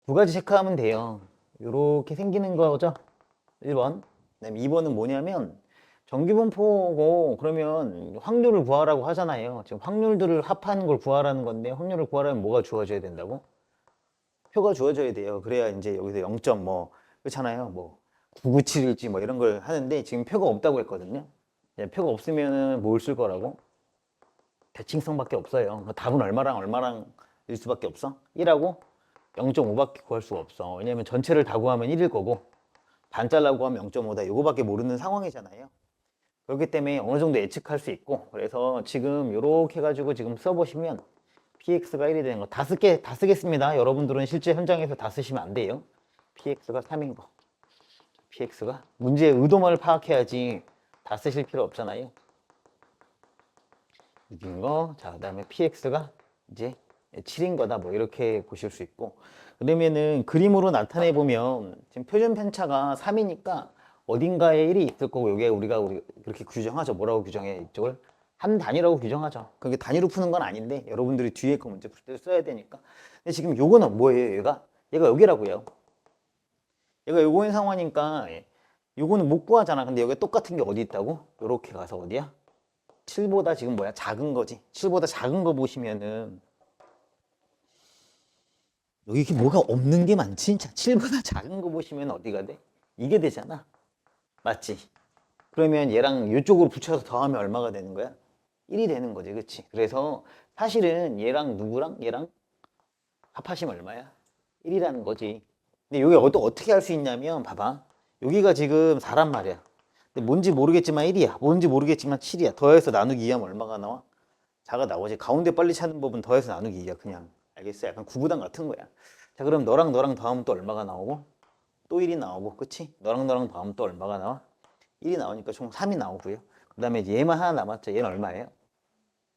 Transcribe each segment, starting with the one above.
두 가지 체크하면 돼요. 이렇게 생기는 거죠. 1번. 그다음에 2번은 뭐냐면 정규분포고 그러면 확률을 구하라고 하잖아요. 지금 확률들을 합하는 걸 구하라는 건데 확률을 구하려면 뭐가 주어져야 된다고? 표가 주어져야 돼요. 그래야 이제 여기서 0점 뭐 그렇잖아요. 뭐 997일지 뭐 이런 걸 하는데 지금 표가 없다고 했거든요. 표가 없으면은 뭘 쓸 거라고? 대칭성밖에 없어요. 답은 얼마랑 얼마랑 일 수밖에 없어? 1하고 0.5밖에 구할 수가 없어. 왜냐면 전체를 다 구하면 1일 거고 반 잘라고 하면 0.5다. 요거밖에 모르는 상황이잖아요. 그렇기 때문에 어느 정도 예측할 수 있고 그래서 지금 요렇게 해가지고 지금 써보시면 px가 1이 되는 거 다 쓰겠습니다. 여러분들은 실제 현장에서 다 쓰시면 안 돼요. px가 3인 거 px가 문제의 의도만을 파악해야지 다 쓰실 필요 없잖아요. 6인 거, 자, 그 다음에 px가 이제 7인 거다. 뭐 이렇게 보실 수 있고. 그러면은 그림으로 나타내 보면 지금 표준 편차가 3이니까 어딘가에 1이 있을 거고, 요게 우리가 그렇게 규정하죠. 뭐라고 규정해? 이쪽을 한 단위라고 규정하죠. 그게 단위로 푸는 건 아닌데 여러분들이 뒤에 거 문제 풀 때 써야 되니까. 근데 지금 요거는 뭐예요? 얘가 여기라고요. 얘가 요거인 상황이니까 요거는 못 구하잖아. 근데 여기 똑같은 게 어디 있다고? 요렇게 가서 어디야? 7보다 지금 뭐야? 작은 거지. 7보다 작은 거 보시면은 여기 이렇게 뭐가 없는 게 많지? 자, 7보다 작은 거 보시면 어디가 돼? 이게 되잖아. 맞지? 그러면 얘랑 이쪽으로 붙여서 더하면 얼마가 되는 거야? 1이 되는 거지. 그치? 그래서 사실은 얘랑 누구랑 얘랑 합하시면 얼마야? 1이라는 거지. 근데 여기 어떻게 할 수 있냐면 봐봐. 여기가 지금 4란 말이야. 근데 뭔지 모르겠지만 1이야. 뭔지 모르겠지만 7이야. 더해서 나누기 2하면 얼마가 나와? 4가 나오지. 가운데 빨리 찾는 법은 더해서 나누기 2야. 그냥. 알겠어? 약간 구구단 같은 거야. 자, 그럼 너랑 더하면 또 얼마가 나오고? 또 1이 나오고. 그치? 너랑 더하면 또 얼마가 나와? 1이 나오니까 총 3이 나오고요. 그 다음에 얘만 하나 남았죠. 얘는 얼마예요?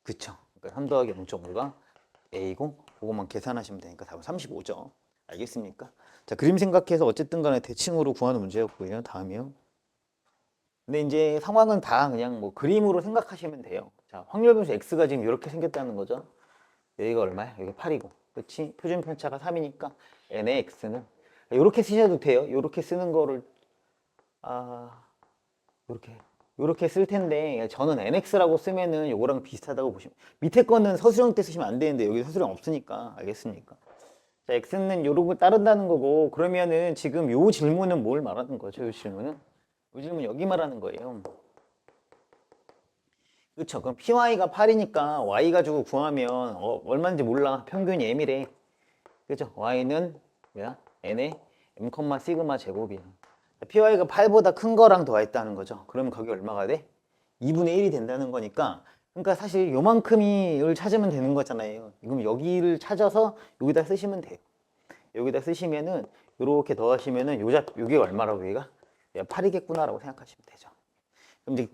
그쵸? 그러니까 3 더하기 0.5가 A고 그거만 계산하시면 되니까 답은 35죠. 알겠습니까? 자, 그림 생각해서 어쨌든 간에 대칭으로 구하는 문제였고요. 다음이요. 근데 이제 상황은 다 그냥 뭐 그림으로 생각하시면 돼요. 자, 확률 분수 X가 지금 이렇게 생겼다는 거죠. 여기가 얼마야? 여기 8이고. 그치? 표준 편차가 3이니까 n의 x는 이렇게 쓰셔도 돼요. 이렇게 쓰는 거를 이렇게 요렇게 쓸 텐데 저는 nx라고 쓰면은 요거랑 비슷하다고 보시면 밑에 거는 서술형 때 쓰시면 안 되는데 여기 서술형 없으니까 알겠습니까? 자, x는 요렇게 따른다는 거고 그러면은 지금 요 질문은 뭘 말하는 거죠? 요 질문은? 요 질문 여기 말하는 거예요. 그쵸? 그럼 py가 8이니까 y 가지고 구하면 얼마인지 몰라. 평균이 m이래. 그죠? y는 뭐야? n의 m, 시그마 제곱이야. py가 8보다 큰 거랑 더했다는 거죠. 그러면 거기 얼마가 돼? 2분의 1이 된다는 거니까 그러니까 사실 요만큼을 찾으면 되는 거잖아요. 그럼 여기를 찾아서 여기다 쓰시면 돼요. 여기다 쓰시면은 요렇게 더하시면은 요게 얼마라고 얘가? 8이겠구나라고 생각하시면 되죠. 그럼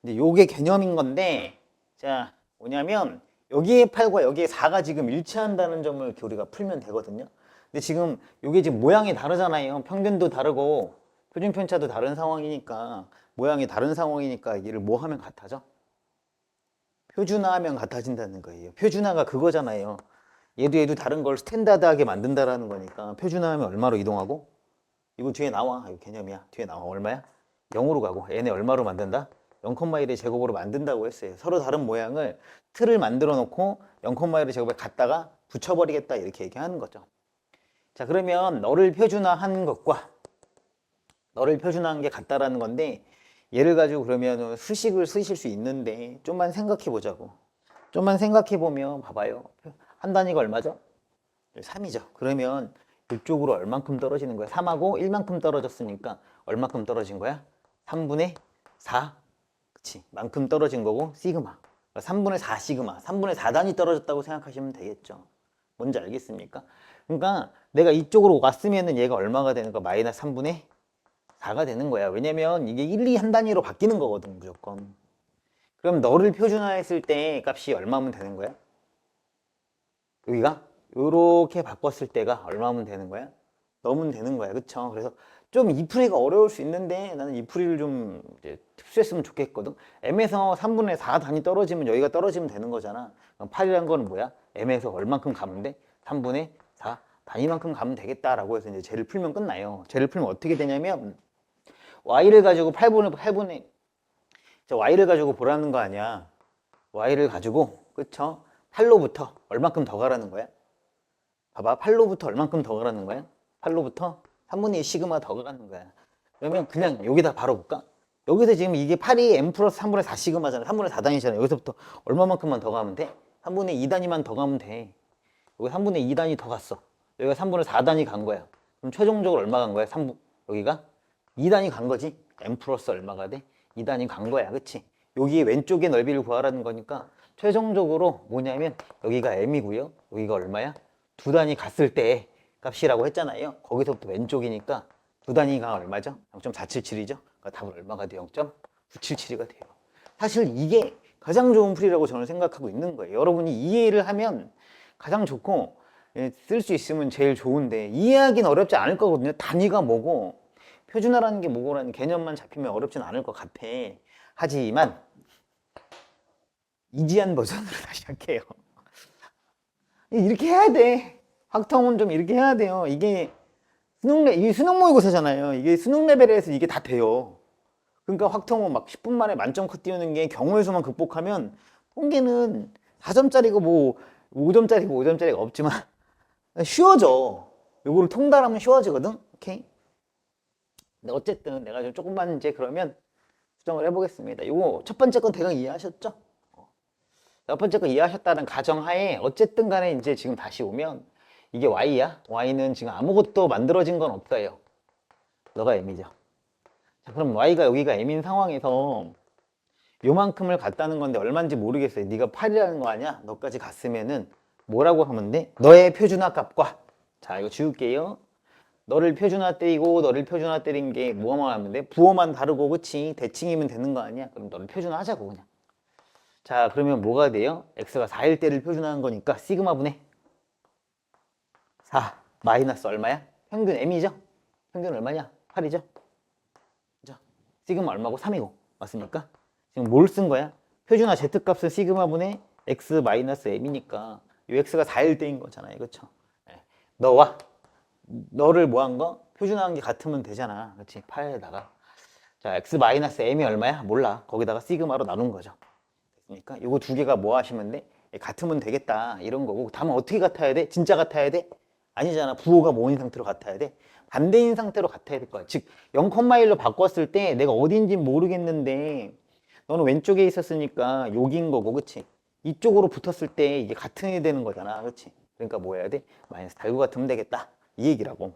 이제 요게 개념인 건데 자 뭐냐면 여기에 8과 여기에 4가 지금 일치한다는 점을 이렇게 우리가 풀면 되거든요. 근데 지금 요게 지금 모양이 다르잖아요. 평균도 다르고 표준 편차도 다른 상황이니까 모양이 다른 상황이니까 얘를 뭐 하면 같아져? 표준화하면 같아진다는 거예요. 표준화가 그거잖아요. 얘도 다른 걸 스탠다드하게 만든다라는 거니까 표준화하면 얼마로 이동하고 이거 뒤에 나와. 이거 개념이야. 뒤에 나와. 얼마야? 0으로 가고 얘네 얼마로 만든다? 0,1의 제곱으로 만든다고 했어요. 서로 다른 모양을 틀을 만들어 놓고 0,1의 제곱에 갖다가 붙여버리겠다 이렇게 얘기하는 거죠. 자, 그러면 너를 표준화한 게 같다라는 건데 얘를 가지고 그러면 수식을 쓰실 수 있는데 좀만 생각해 보자고. 좀만 생각해 보면 봐봐요. 한 단위가 얼마죠? 3이죠. 그러면 이쪽으로 얼만큼 떨어지는 거야? 3하고 1만큼 떨어졌으니까 얼만큼 떨어진 거야? 3분의 4. 그치? 만큼 떨어진 거고 시그마. 3분의 4 시그마. 3분의 4단위 떨어졌다고 생각하시면 되겠죠. 뭔지 알겠습니까? 그러니까 내가 이쪽으로 왔으면은 얘가 얼마가 되는 거? 마이너스 3분의 4가 되는 거야. 왜냐면 이게 1, 2 한 단위로 바뀌는 거거든, 무조건. 그럼 너를 표준화했을 때 값이 얼마면 되는 거야? 여기가 이렇게 바꿨을 때가 얼마면 되는 거야? 넣으면 되는 거야. 그쵸? 그래서 좀 이 풀이가 어려울 수 있는데 나는 이 풀이를 좀 이제 흡수했으면 좋겠거든. m에서 3분의 4 단위 떨어지면 여기가 떨어지면 되는 거잖아. 그럼 8이라는 거는 뭐야? m에서 얼만큼 가면 돼? 3분의 4 단위만큼 가면 되겠다라고 해서 이제 쟤를 풀면 끝나요. 쟤를 풀면 어떻게 되냐면 y를 가지고 8분의 자, y를 가지고 보라는 거 아니야. y를 가지고 그쵸? 8로부터 얼만큼 더 가라는 거야. 봐봐 8로부터 얼만큼 더 가라는 거야. 8로부터 3분의 2 시그마 더 가라는 거야. 그러면 그냥 여기다 바로 볼까? 여기서 지금 이게 8이 m 플러스 3분의 4 시그마잖아. 3분의 4단위잖아. 여기서부터 얼마만큼만 더 가면 돼? 3분의 2단위만 더 가면 돼. 여기 3분의 2단위 더 갔어. 여기가 3분의 4단위 간 거야. 그럼 최종적으로 얼마 간 거야? 3분 여기가 2단위 간 거지. m 플러스 얼마가 돼? 2단위 간 거야. 그치? 여기 왼쪽의 넓이를 구하라는 거니까 최종적으로 뭐냐면 여기가 m이고요. 여기가 얼마야? 두 단위 갔을 때 값이라고 했잖아요. 거기서부터 왼쪽이니까 두 단위가 얼마죠? 0.477이죠. 그러니까 답은 얼마가 돼요? 0.977이 돼요. 사실 이게 가장 좋은 풀이라고 저는 생각하고 있는 거예요. 여러분이 이해를 하면 가장 좋고 쓸 수 있으면 제일 좋은데 이해하기는 어렵지 않을 거거든요. 단위가 뭐고 표준화라는 게 뭐고라는 개념만 잡히면 어렵진 않을 것 같아. 하지만 이지한 버전으로 다시 할게요. 이렇게 해야 돼. 확통은 좀 이렇게 해야 돼요. 이게 수능 모의고사잖아요. 이게 수능 레벨에서 이게 다 돼요. 그러니까 확통은 막 10분 만에 만점 컷 띄우는 게 경우의 수만 극복하면 통계는 4점짜리고 뭐 5점짜리고 5점짜리가 없지만 쉬워져. 요거를 통달하면 쉬워지거든. 오케이? 근데 어쨌든 내가 좀 조금만 이제 그러면 수정을 해보겠습니다. 요거 첫 번째 건 대강 이해하셨죠? 첫 번째 거 이해하셨다는 가정하에 어쨌든 간에 이제 지금 다시 오면 이게 y야. y는 지금 아무것도 만들어진 건 없어요. 너가 m이죠. 자, 그럼 y가 여기가 m인 상황에서 요만큼을 갔다는 건데 얼마인지 모르겠어요. 네가 8이라는 거 아니야? 너까지 갔으면은 뭐라고 하면 돼? 너의 표준화 값과 자 이거 지울게요. 너를 표준화 때리고 너를 표준화 때린 게 뭐만 하면 돼? 부호만 다르고 그치? 대칭이면 되는 거 아니야? 그럼 너를 표준화 하자고 그냥. 자 그러면 뭐가 돼요? x가 4일 때를 표준화한 거니까 시그마 분의 4 마이너스 얼마야? 평균 m이죠? 평균 얼마냐? 8이죠? 그죠? 시그마 얼마고? 3이고 맞습니까? 지금 뭘 쓴 거야? 표준화 z값은 시그마 분의 x 마이너스 m이니까 이 x가 4일 때인 거잖아요. 그렇죠? 너와 너를 뭐 한 거? 표준화한 게 같으면 되잖아. 그렇지? 8에다가 자 x 마이너스 m이 얼마야? 몰라. 거기다가 시그마로 나눈 거죠. 됐습니까? 이거 두 개가 뭐 하시면 돼? 같으면 되겠다 이런 거고 다만 어떻게 같아야 돼? 진짜 같아야 돼? 아니잖아. 부호가 뭐인 상태로 같아야 돼? 반대인 상태로 같아야 될 거야. 즉 0,1로 바꿨을 때 내가 어딘지 모르겠는데 너는 왼쪽에 있었으니까 여기인 거고 그치? 이쪽으로 붙었을 때 이게 같은 이 되는 거잖아. 그치? 그러니까 뭐 해야 돼? 마이너스 달고 같으면 되겠다. 이 얘기라고.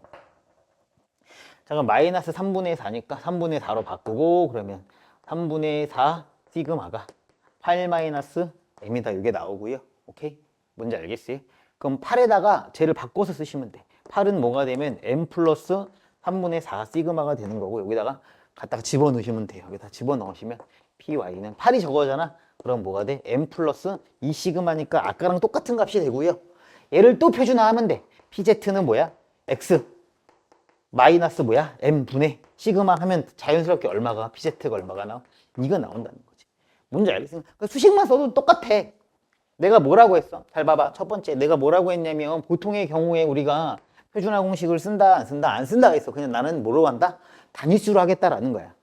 자 그럼 마이너스 3분의 4니까 3분의 4로 바꾸고 그러면 3분의 4 시그마가 8 마이너스 m이다. 이게 나오고요. 오케이? 뭔지 알겠어요? 그럼 8에다가 쟤를 바꿔서 쓰시면 돼. 8은 뭐가 되면 m 플러스 3분의 4 시그마가 되는 거고 여기다가 갖다가 집어넣으시면 돼요. 여기다 집어넣으시면 py는 8이 저거잖아. 그럼 뭐가 돼? m 플러스 2 시그마니까 아까랑 똑같은 값이 되고요. 얘를 또 표준화하면 돼. pz는 뭐야? x 마이너스 뭐야? m 분의 시그마 하면 자연스럽게 얼마가 pz가 얼마가 나와? 이거 나온다는 거지. 뭔지 알겠습니까? 그러니까 수식만 써도 똑같아. 내가 뭐라고 했어? 잘 봐봐. 첫 번째 내가 뭐라고 했냐면 보통의 경우에 우리가 표준화 공식을 쓴다 안 쓴다 안 쓴다 했어. 그냥 나는 뭐로 한다? 단위수로 하겠다라는 거야.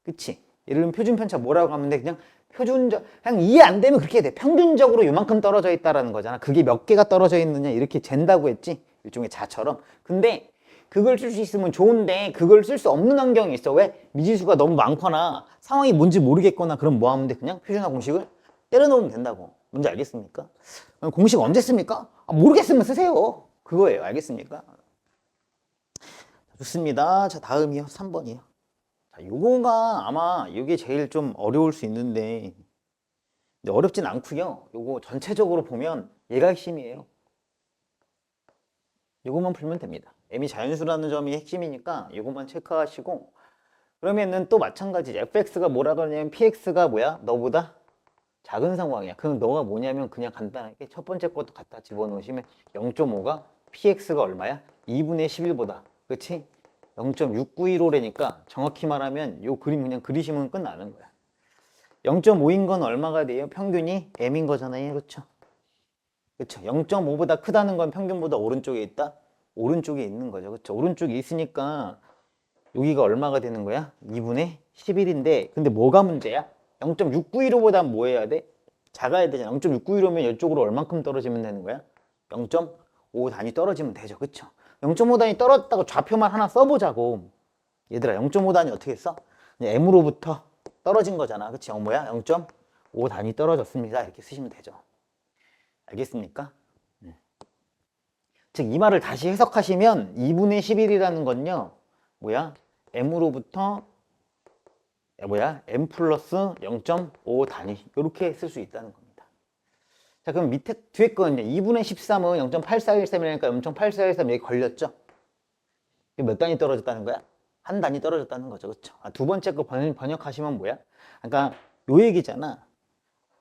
그치? 예를 들면 표준 편차 뭐라고 하면 돼? 그냥 표준적 그냥 이해 안 되면 그렇게 돼. 평균적으로 요만큼 떨어져 있다라는 거잖아. 그게 몇 개가 떨어져 있느냐 이렇게 잰다고 했지. 일종의 자처럼. 근데 그걸 쓸 수 있으면 좋은데 그걸 쓸 수 없는 환경이 있어. 왜? 미지수가 너무 많거나 상황이 뭔지 모르겠거나 그럼 뭐 하면 돼? 그냥 표준화 공식을 때려놓으면 된다고. 뭔지 알겠습니까? 공식 언제 씁니까? 모르겠으면 쓰세요. 그거예요. 알겠습니까? 좋습니다. 자, 다음이요. 3번이요. 자, 요거가 아마 이게 제일 좀 어려울 수 있는데 근데 어렵진 않고요. 요거 전체적으로 보면 얘가 핵심이에요. 요것만 풀면 됩니다. m이 자연수라는 점이 핵심이니까 요것만 체크하시고 그러면은 또 마찬가지지. fx가 뭐라 그러냐면 px가 뭐야? 너보다 작은 상황이야. 그럼 너가 뭐냐면 그냥 간단하게 첫 번째 것도 갖다 집어넣으시면 0.5가 px가 얼마야? 2분의 11보다. 그치? 0.6915라니까 정확히 말하면 요 그림 그냥 그리시면 끝나는 거야. 0.5인 건 얼마가 돼요? 평균이 m인 거잖아요. 그렇죠? 그렇죠. 0.5보다 크다는 건 평균보다 오른쪽에 있다. 오른쪽에 있는 거죠. 그쵸? 오른쪽에 있으니까 여기가 얼마가 되는 거야? 2분의 11인데 근데 뭐가 문제야? 0.691호보다 뭐 해야 돼? 작아야 되잖아. 0.691호면 이쪽으로 얼만큼 떨어지면 되는 거야? 0.5 단위 떨어지면 되죠. 그쵸? 0.5 단위 떨어졌다고 좌표만 하나 써보자고. 얘들아 0.5 단위 어떻게 써? M으로부터 떨어진 거잖아. 그치? 뭐야? 0.5 단위 떨어졌습니다. 이렇게 쓰시면 되죠. 알겠습니까? 즉 이 말을 다시 해석하시면 2분의 11이라는 건요. 뭐야? M으로부터 M 플러스 0.5 단위 이렇게 쓸 수 있다는 겁니다. 자 그럼 밑에 뒤에 거는요. 2분의 13은 0.8413이니까 0.8413 여기 걸렸죠? 몇 단위 떨어졌다는 거야? 한 단위 떨어졌다는 거죠. 그쵸? 두 번째 거 번역하시면 뭐야? 그러니까 요 얘기잖아.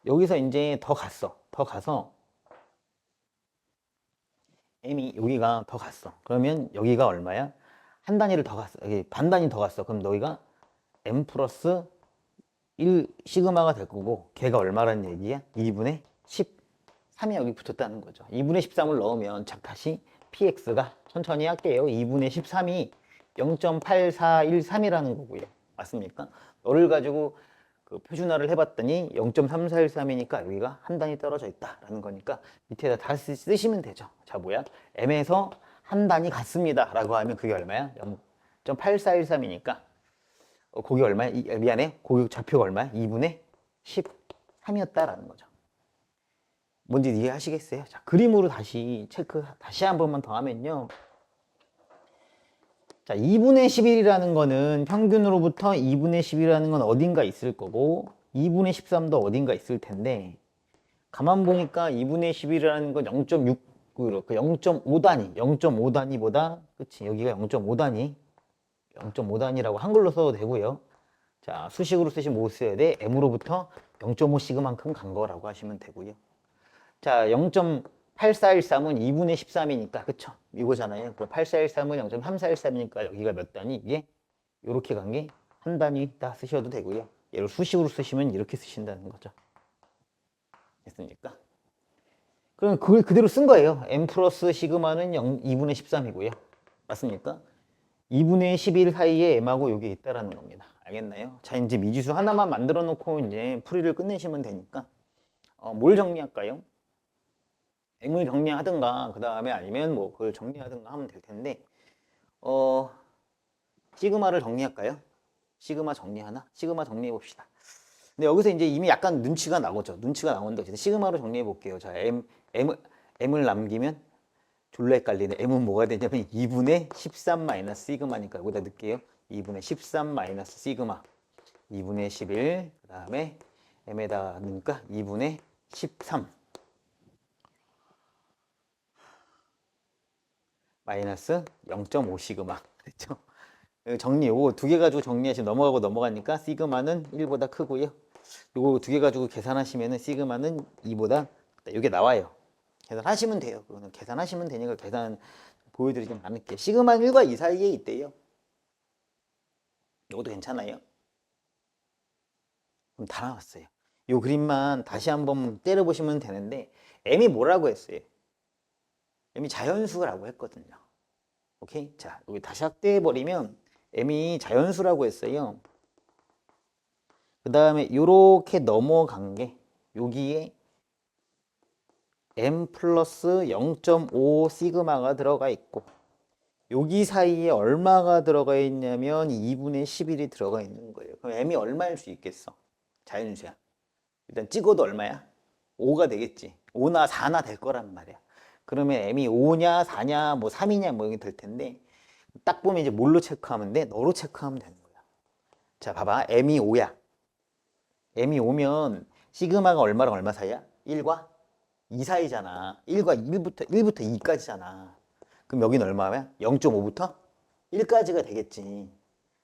여기서 이제 더 갔어. 더 가서 M이 여기가 더 갔어. 그러면 여기가 얼마야? 한 단위를 더 갔어. 여기 반 단위 더 갔어. 그럼 너희가 M 플러스 1 시그마가 될 거고 걔가 얼마라는 얘기야? 2분의 13이 여기 붙었다는 거죠. 2분의 13을 넣으면 다시 px가 천천히 할게요. 2분의 13이 0.8413이라는 거고요. 맞습니까? 너를 가지고 그 표준화를 해봤더니 0.3413이니까 여기가 한 단위 떨어져 있다라는 거니까 밑에다 다 쓰시면 되죠. 자 뭐야? M에서 한 단위 갔습니다 라고 하면 그게 얼마야? 0.8413이니까 거기 얼마야? 미안해. 거기 좌표가 얼마야? 2분의 13이었다라는 거죠. 뭔지 이해하시겠어요? 자, 그림으로 다시 다시 한 번만 더 하면요. 자, 2분의 11이라는 거는 평균으로부터 2분의 10이라는 건 어딘가 있을 거고 2분의 13도 어딘가 있을 텐데 가만 보니까 2분의 11이라는 건 0.6, 0.5단위, 0.5단위보다 그치? 여기가 0.5단위 0.5단위라고 한글로 써도 되고요. 자, 수식으로 쓰시면 뭐 써야 돼? M으로부터 0.5시그만큼 간 거라고 하시면 되고요. 자, 0.8413은 2분의 13이니까, 그쵸? 이거잖아요. 8413은 0.3413이니까 여기가 몇 단위? 이게 이렇게 간 게 한 단위 다 쓰셔도 되고요. 얘를 수식으로 쓰시면 이렇게 쓰신다는 거죠. 됐습니까? 그럼 그걸 그대로 쓴 거예요. M 플러스 시그마는 2분의 13이고요. 맞습니까? 2분의 11 사이에 M하고 여기 있다라는 겁니다. 알겠나요? 자, 이제 미지수 하나만 만들어 놓고 이제 풀이를 끝내시면 되니까 뭘 정리할까요? M을 정리하든가 그 다음에 아니면 뭐 그걸 정리하든가 하면 될 텐데 시그마를 정리할까요? 시그마 정리하나? 시그마 정리해 봅시다. 근데 여기서 이제 이미 약간 눈치가 나오죠. 눈치가 나오는데 어쨌든 시그마로 정리해 볼게요. 자, M을 남기면 졸라 헷갈리네. M은 뭐가 되냐면 2분의 13 마이너스 시그마니까 여기다 넣을게요. 2분의 13 마이너스 시그마 2분의 11 그 다음에 M에다 넣으니까 2분의 13 마이너스 0.5 시그마 그렇죠? 정리 요거 두 개 가지고 정리하시면 넘어가고 넘어가니까 시그마는 1보다 크고요. 요거 두 개 가지고 계산하시면은 시그마는 2보다 이게 나와요. 계산하시면 돼요. 그거는 계산하시면 되니까 계산 보여드리지 않을게요. 시그마 1과 2 사이에 있대요. 이것도 괜찮아요. 그럼 다 나왔어요. 이 그림만 다시 한번 때려보시면 되는데 M이 뭐라고 했어요? M이 자연수라고 했거든요. 오케이? 자, 여기 다시 확대해버리면 M이 자연수라고 했어요. 그 다음에 이렇게 넘어간 게 여기에 M 플러스 0.5 시그마가 들어가 있고 여기 사이에 얼마가 들어가 있냐면 2분의 11이 들어가 있는 거예요. 그럼 M이 얼마일 수 있겠어? 자연수야. 일단 찍어도 얼마야? 5가 되겠지. 5나 4나 될 거란 말이야. 그러면 M이 5냐 4냐 뭐 3이냐 뭐 이게 될 텐데 딱 보면 이제 뭘로 체크하면 돼? 너로 체크하면 되는 거야. 자 봐봐. M이 5야. M이 5면 시그마가 얼마랑 얼마 사이야? 1과 2 사이잖아. 1부터 2까지잖아. 그럼 여기는 얼마야? 0.5부터 1까지가 되겠지.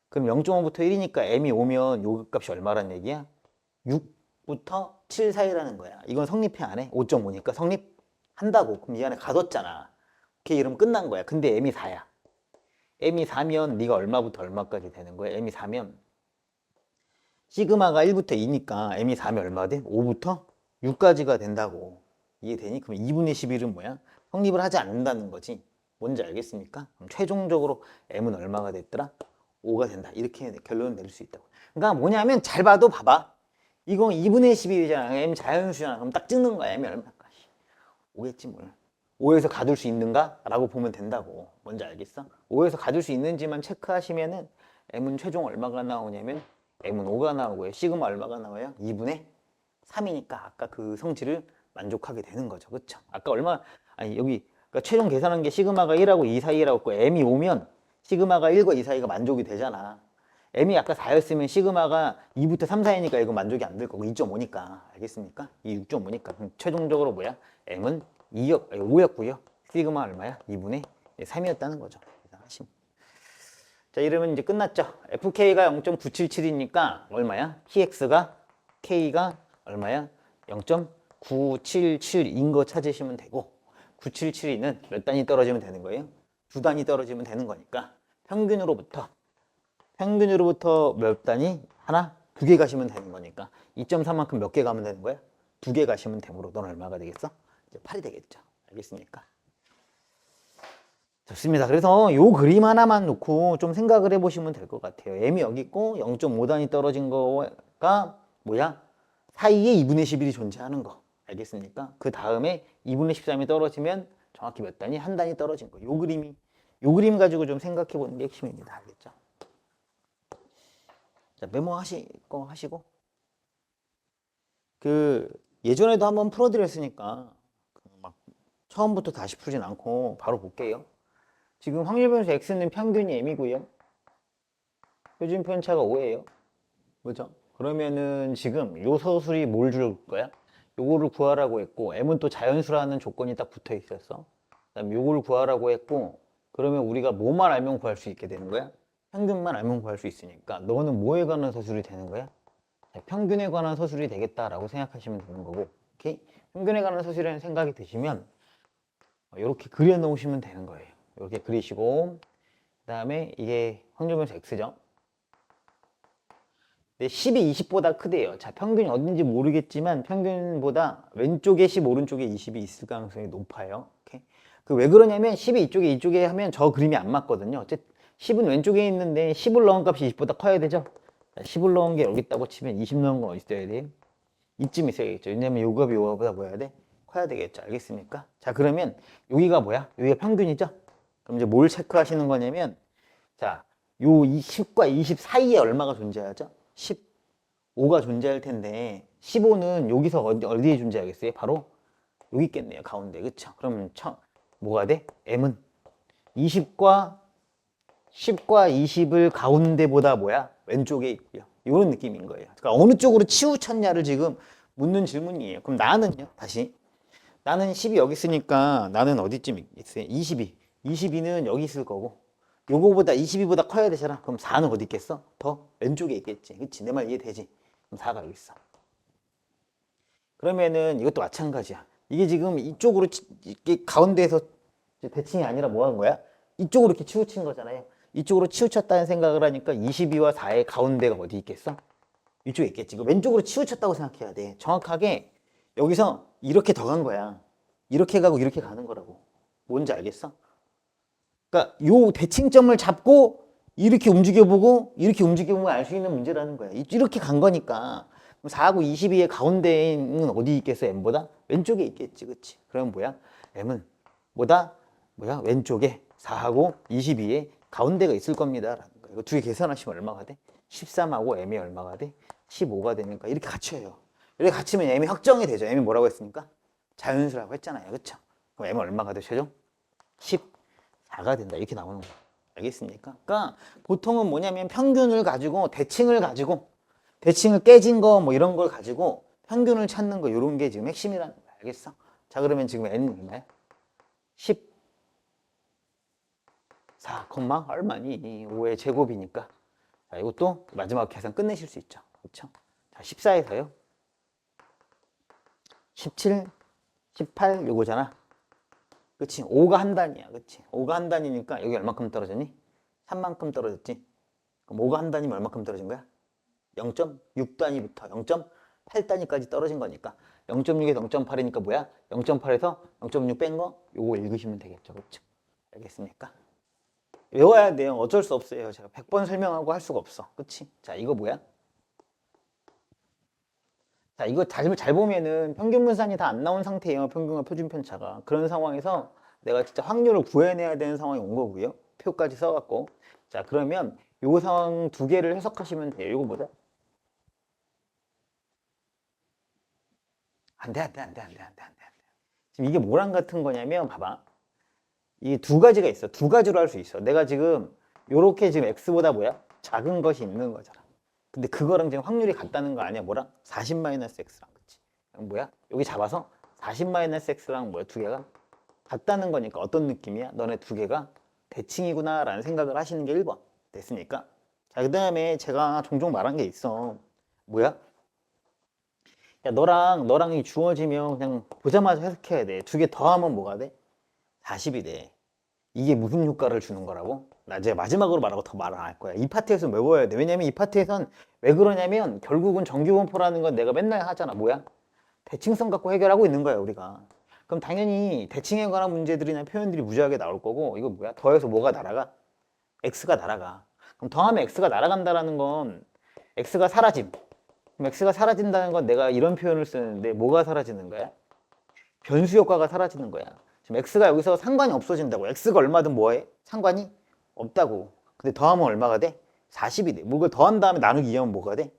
그럼 0.5부터 1이니까 M이 오면 요 값이 얼마란 얘기야? 6부터 7 사이라는 거야. 이건 성립해 안 해? 5.5니까 성립한다고. 그럼 이 안에 가뒀잖아. 오케이, 이러면 끝난 거야. 근데 M이 4야. M이 4면 네가 얼마부터 얼마까지 되는 거야? M이 4면 시그마가 1부터 2니까 M이 4면 얼마 돼? 5부터 6까지가 된다고. 이해되니? 그럼 2분의 11은 뭐야? 성립을 하지 않는다는 거지. 뭔지 알겠습니까? 그럼 최종적으로 m은 얼마가 됐더라? 5가 된다. 이렇게 결론을 내릴 수 있다고. 그러니까 뭐냐면 잘 봐도 봐봐. 이거 2분의 11이잖아. m 자연수잖아. 그럼 딱 찍는 거야. m이 얼마일까? 5겠지 뭘. 5에서 가둘 수 있는가? 라고 보면 된다고. 뭔지 알겠어? 5에서 가둘 수 있는지만 체크하시면은 m은 최종 얼마가 나오냐면 m은 5가 나오고요. 시그마 얼마가 나와요? 2분의 3이니까 아까 그 성질을 만족하게 되는 거죠. 그쵸? 아까 아니 여기 그러니까 최종 계산한 게 시그마가 1하고 2 사이라고 했고 m이 5면 시그마가 1과 2 사이가 만족이 되잖아. m이 아까 4였으면 시그마가 2부터 3 사이니까 이거 만족이 안 될 거고 2.5니까 알겠습니까? 이 6.5니까 그럼 최종적으로 뭐야? m은 5였고요. 시그마 얼마야? 2분의 3이었다는 거죠. 계산하시면. 자, 이러면 이제 끝났죠. fk가 0.977이니까 얼마야? px가 k가 얼마야? 0.977인 거 찾으시면 되고 977이는 몇 단위 떨어지면 되는 거예요? 2단위 떨어지면 되는 거니까 평균으로부터 몇 단위? 하나? 2개 가시면 되는 거니까 2.3만큼 몇 개 가면 되는 거야? 2개 가시면 되므로 넌 얼마가 되겠어? 이제 8이 되겠죠. 알겠습니까? 좋습니다. 그래서 요 그림 하나만 놓고 좀 생각을 해보시면 될 것 같아요. m이 여기 있고 0.5단위 떨어진 거가 뭐야? 사이에 2분의 11이 존재하는 거. 알겠습니까? 그 다음에 2분의 13이 떨어지면 정확히 몇 단위? 한 단위 떨어진 거. 요 그림 가지고 좀 생각해 보는 게 핵심입니다. 알겠죠? 자, 메모하실 거 하시고. 예전에도 한번 풀어드렸으니까 막 처음부터 다시 풀진 않고 바로 볼게요. 지금 확률변수 x는 평균이 m이고요. 표준 편차가 5예요. 그죠? 그러면은 지금 요 서술이 뭘 줄 거야? 요거를 구하라고 했고 m은 또 자연수라는 조건이 딱 붙어 있었어. 그다음 요거를 구하라고 했고 그러면 우리가 뭐만 알면 구할 수 있게 되는 거야? 평균만 알면 구할 수 있으니까 너는 뭐에 관한 서술이 되는 거야? 평균에 관한 서술이 되겠다라고 생각하시면 되는 거고 오케이? 평균에 관한 서술이라는 생각이 드시면 이렇게 그려 놓으시면 되는 거예요. 이렇게 그리시고 그 다음에 이게 확률변수 x죠. 10이 20보다 크대요. 자, 평균이 어딘지 모르겠지만 평균보다 왼쪽에 10, 오른쪽에 20이 있을 가능성이 높아요. 오케이? 왜 그러냐면 10이 이쪽에 하면 저 그림이 안 맞거든요. 어쨌든 10은 왼쪽에 있는데 10을 넣은 값이 20보다 커야 되죠. 자, 10을 넣은 게 여기 있다고 치면 20 넣은 건 어디 있어야 돼요? 이쯤 있어야겠죠. 왜냐면 요 값이 요 값보다 뭐 해야 돼? 커야 되겠죠. 알겠습니까? 자, 그러면 여기가 뭐야? 여기가 평균이죠? 그럼 이제 뭘 체크하시는 거냐면 자, 요 10과 20 사이에 얼마가 존재하죠? 15가 존재할 텐데 15는 여기서 어디에 존재하겠어요? 바로 여기 있겠네요. 가운데. 그쵸? 그러면 뭐가 돼? m은 10과 20을 가운데보다 뭐야? 왼쪽에 있고요. 이런 느낌인 거예요. 그러니까 어느 쪽으로 치우쳤냐를 지금 묻는 질문이에요. 그럼 나는요? 다시. 나는 10이 여기 있으니까 나는 어디쯤 있어요? 22. 22는 여기 있을 거고 요거보다 22보다 커야 되잖아. 그럼 4는 어디 있겠어? 더 왼쪽에 있겠지. 그치? 내 말 이해되지? 그럼 4가 여기 있어. 그러면은 이것도 마찬가지야. 이게 지금 이쪽으로 이게 가운데에서 대칭이 아니라 뭐 한 거야? 이쪽으로 이렇게 치우친 거잖아요. 이쪽으로 치우쳤다는 생각을 하니까 22와 4의 가운데가 어디 있겠어? 이쪽에 있겠지. 왼쪽으로 치우쳤다고 생각해야 돼. 정확하게 여기서 이렇게 더 간 거야. 이렇게 가고 이렇게 가는 거라고. 뭔지 알겠어? 그러니까 요 대칭점을 잡고 이렇게 움직여보고 이렇게 움직여보면 알 수 있는 문제라는 거야. 이렇게 간 거니까 4하고 22의 가운데는 어디 있겠어? m보다? 왼쪽에 있겠지. 그치? 그럼 뭐야? m은 뭐야? 왼쪽에 4하고 22의 가운데가 있을 겁니다. 라는 거야. 이거 두 개 계산하시면 얼마가 돼? 13하고 m이 얼마가 돼? 15가 되니까 이렇게 갖춰요. 이렇게 갖추면 m이 확정이 되죠. m이 뭐라고 했습니까? 자연수라고 했잖아요. 그쵸? 그럼 m은 얼마가 돼? 최종? 14가 된다. 이렇게 나오는 거야. 알겠습니까? 그러니까 보통은 뭐냐면 평균을 가지고 대칭을 깨진 거 뭐 이런 걸 가지고 평균을 찾는 거 이런 게 지금 핵심이라는 거야. 알겠어? 자, 그러면 지금 n은 얼마야? 14, 얼마니? 5의 제곱이니까. 자, 이것도 마지막 계산 끝내실 수 있죠. 그렇죠? 자, 14에서요. 17, 18 요거잖아. 그치? 5가 한 단위야. 그치? 5가 한 단위니까 여기 얼마큼 떨어졌니? 3만큼 떨어졌지? 그럼 5가 한 단위면 얼마큼 떨어진 거야? 0.6단위부터 0.8단위까지 떨어진 거니까 0.6에서 0.8이니까 뭐야? 0.8에서 0.6 뺀 거 요거 읽으시면 되겠죠. 그렇죠? 알겠습니까? 외워야 돼요. 어쩔 수 없어요. 제가 100번 설명하고 할 수가 없어. 그치? 자, 이거 뭐야? 자, 이거 잘 보면은 평균 분산이 다 안 나온 상태예요. 평균과 표준 편차가. 그런 상황에서 내가 진짜 확률을 구해내야 되는 상황이 온 거고요. 표까지 써갖고. 자, 그러면 요 상황 두 개를 해석하시면 돼요. 이거 뭐다? 안 돼, 안 돼, 안 돼, 안 돼, 안 돼, 안 돼. 지금 이게 뭐랑 같은 거냐면, 봐봐. 이 두 가지가 있어. 두 가지로 할 수 있어. 내가 지금 요렇게 지금 x보다 뭐야? 작은 것이 있는 거잖아. 근데 그거랑 지금 확률이 같다는 거 아니야? 뭐랑? 40-x랑. 그치? 뭐야? 여기 잡아서 40-x랑 뭐야? 두 개가 같다는 거니까 어떤 느낌이야? 너네 두 개가 대칭이구나 라는 생각을 하시는 게 1번. 됐습니까? 자, 그 다음에 제가 종종 말한 게 있어. 뭐야? 야, 너랑 이 주어지면 그냥 보자마자 해석해야 돼. 두 개 더하면 뭐가 돼? 40이 돼. 이게 무슨 효과를 주는 거라고? 나 이제 마지막으로 말하고 더 말을 안 할 거야. 이 파트에서는 외워야 돼. 왜냐면 이 파트에선 왜 그러냐면 결국은 정규분포라는 건 내가 맨날 하잖아. 뭐야? 대칭성 갖고 해결하고 있는 거야, 우리가. 그럼 당연히 대칭에 관한 문제들이나 표현들이 무지하게 나올 거고, 이거 뭐야? 더해서 뭐가 날아가? x가 날아가. 그럼 더하면 x가 날아간다라는 건 x가 사라짐. 그럼 x가 사라진다는 건 내가 이런 표현을 쓰는데 뭐가 사라지는 거야? 변수 효과가 사라지는 거야. 지금 x가 여기서 상관이 없어진다고. x가 얼마든 뭐해? 상관이 없다고. 근데 더하면 얼마가 돼? 40이 돼. 뭐 이걸 더한 다음에 나누기 2하면 뭐가 돼?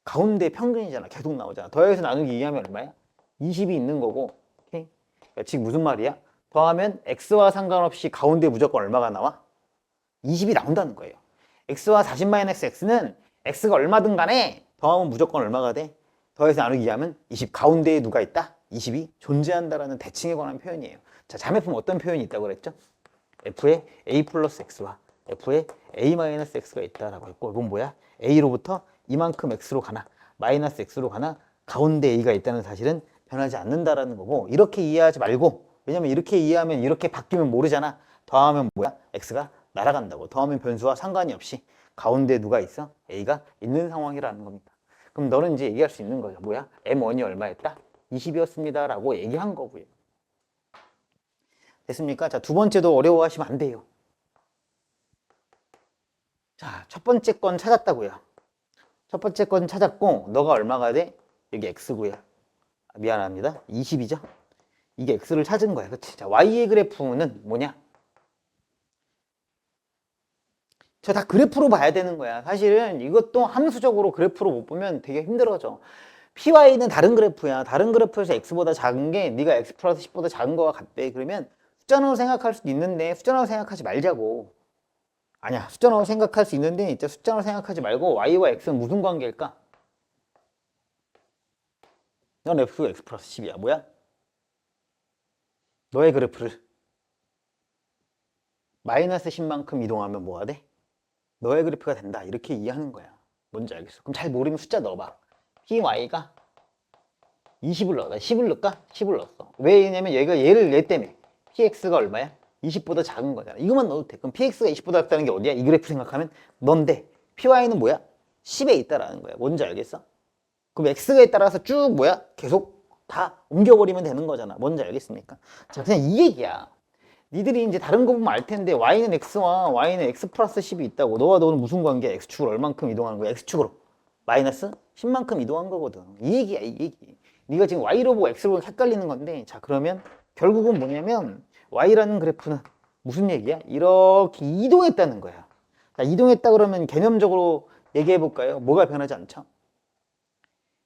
가운데 평균이잖아. 계속 나오잖아. 더해서 나누기 2하면 얼마야? 20이 있는 거고. 오케이? 그러니까 지금 무슨 말이야? 더하면 x와 상관없이 가운데 무조건 얼마가 나와? 20이 나온다는 거예요. x와 40-x는 x가 얼마든 간에 더하면 무조건 얼마가 돼? 더해서 나누기 2하면 20. 가운데에 누가 있다? 20이 존재한다라는 대칭에 관한 표현이에요. 자, 자매품 어떤 표현이 있다고 그랬죠? f에 a 플러스 x와 f에 a 마이너스 x가 있다라고 했고, 이건 뭐야? a로부터 이만큼 x로 가나 마이너스 x로 가나 가운데 a가 있다는 사실은 변하지 않는다라는 거고, 이렇게 이해하지 말고, 왜냐면 이렇게 이해하면 이렇게 바뀌면 모르잖아. 더하면 뭐야? x가 날아간다고. 더하면 변수와 상관이 없이 가운데 누가 있어? a가 있는 상황이라는 겁니다. 그럼 너는 이제 얘기할 수 있는 거죠. 뭐야? m1이 얼마였다? 20이었습니다 라고 얘기한 거고요. 됐습니까? 자, 두 번째도 어려워하시면 안 돼요. 자, 첫 번째 건 찾았다고요. 첫 번째 건 찾았고, 너가 얼마가 돼? 여기 x고요. 미안합니다. 20이죠? 이게 x를 찾은 거야. 그치? 자, y의 그래프는 뭐냐? 저 다 그래프로 봐야 되는 거야. 사실은 이것도 함수적으로 그래프로 못 보면 되게 힘들어져. py는 다른 그래프야. 다른 그래프에서 x보다 작은 게 네가 x 플러스 10보다 작은 거와 같대. 그러면 숫자로 생각할 수도 있는데 숫자로 생각하지 말자고. 아니야, 숫자로 생각할 수 있는데 진짜 숫자로 생각하지 말고 y와 x는 무슨 관계일까? 넌 f가 x 플러스 10이야. 뭐야? 너의 그래프를 마이너스 10만큼 이동하면 뭐가 돼? 너의 그래프가 된다. 이렇게 이해하는 거야. 뭔지 알겠어? 그럼 잘 모르면 숫자 넣어봐. py가 20을 넣어. 나 10을 넣을까? 10을 넣었어. 왜냐면 얘가 얘 때문에 px가 얼마야? 20보다 작은 거잖아. 이것만 넣어도 돼. 그럼 px가 20보다 작다는 게 어디야? 이 그래프 생각하면 넌데 py는 뭐야? 10에 있다라는 거야. 뭔지 알겠어? 그럼 x에 따라서 쭉 뭐야? 계속 다 옮겨버리면 되는 거잖아. 뭔지 알겠습니까? 자, 그냥 이 얘기야. 니들이 이제 다른 거 보면 알 텐데 y는 x와 y는 x 플러스 10이 있다고. 너와 너는 무슨 관계야? x축으로 얼만큼 이동하는 거야? x축으로 마이너스 10만큼 이동한 거거든. 이 얘기야, 이 얘기. 네가 지금 y로 보고 x로 보고 헷갈리는 건데, 자, 그러면 결국은 뭐냐면 y라는 그래프는 무슨 얘기야? 이렇게 이동했다는 거야. 자, 이동했다 그러면 개념적으로 얘기해 볼까요? 뭐가 변하지 않죠?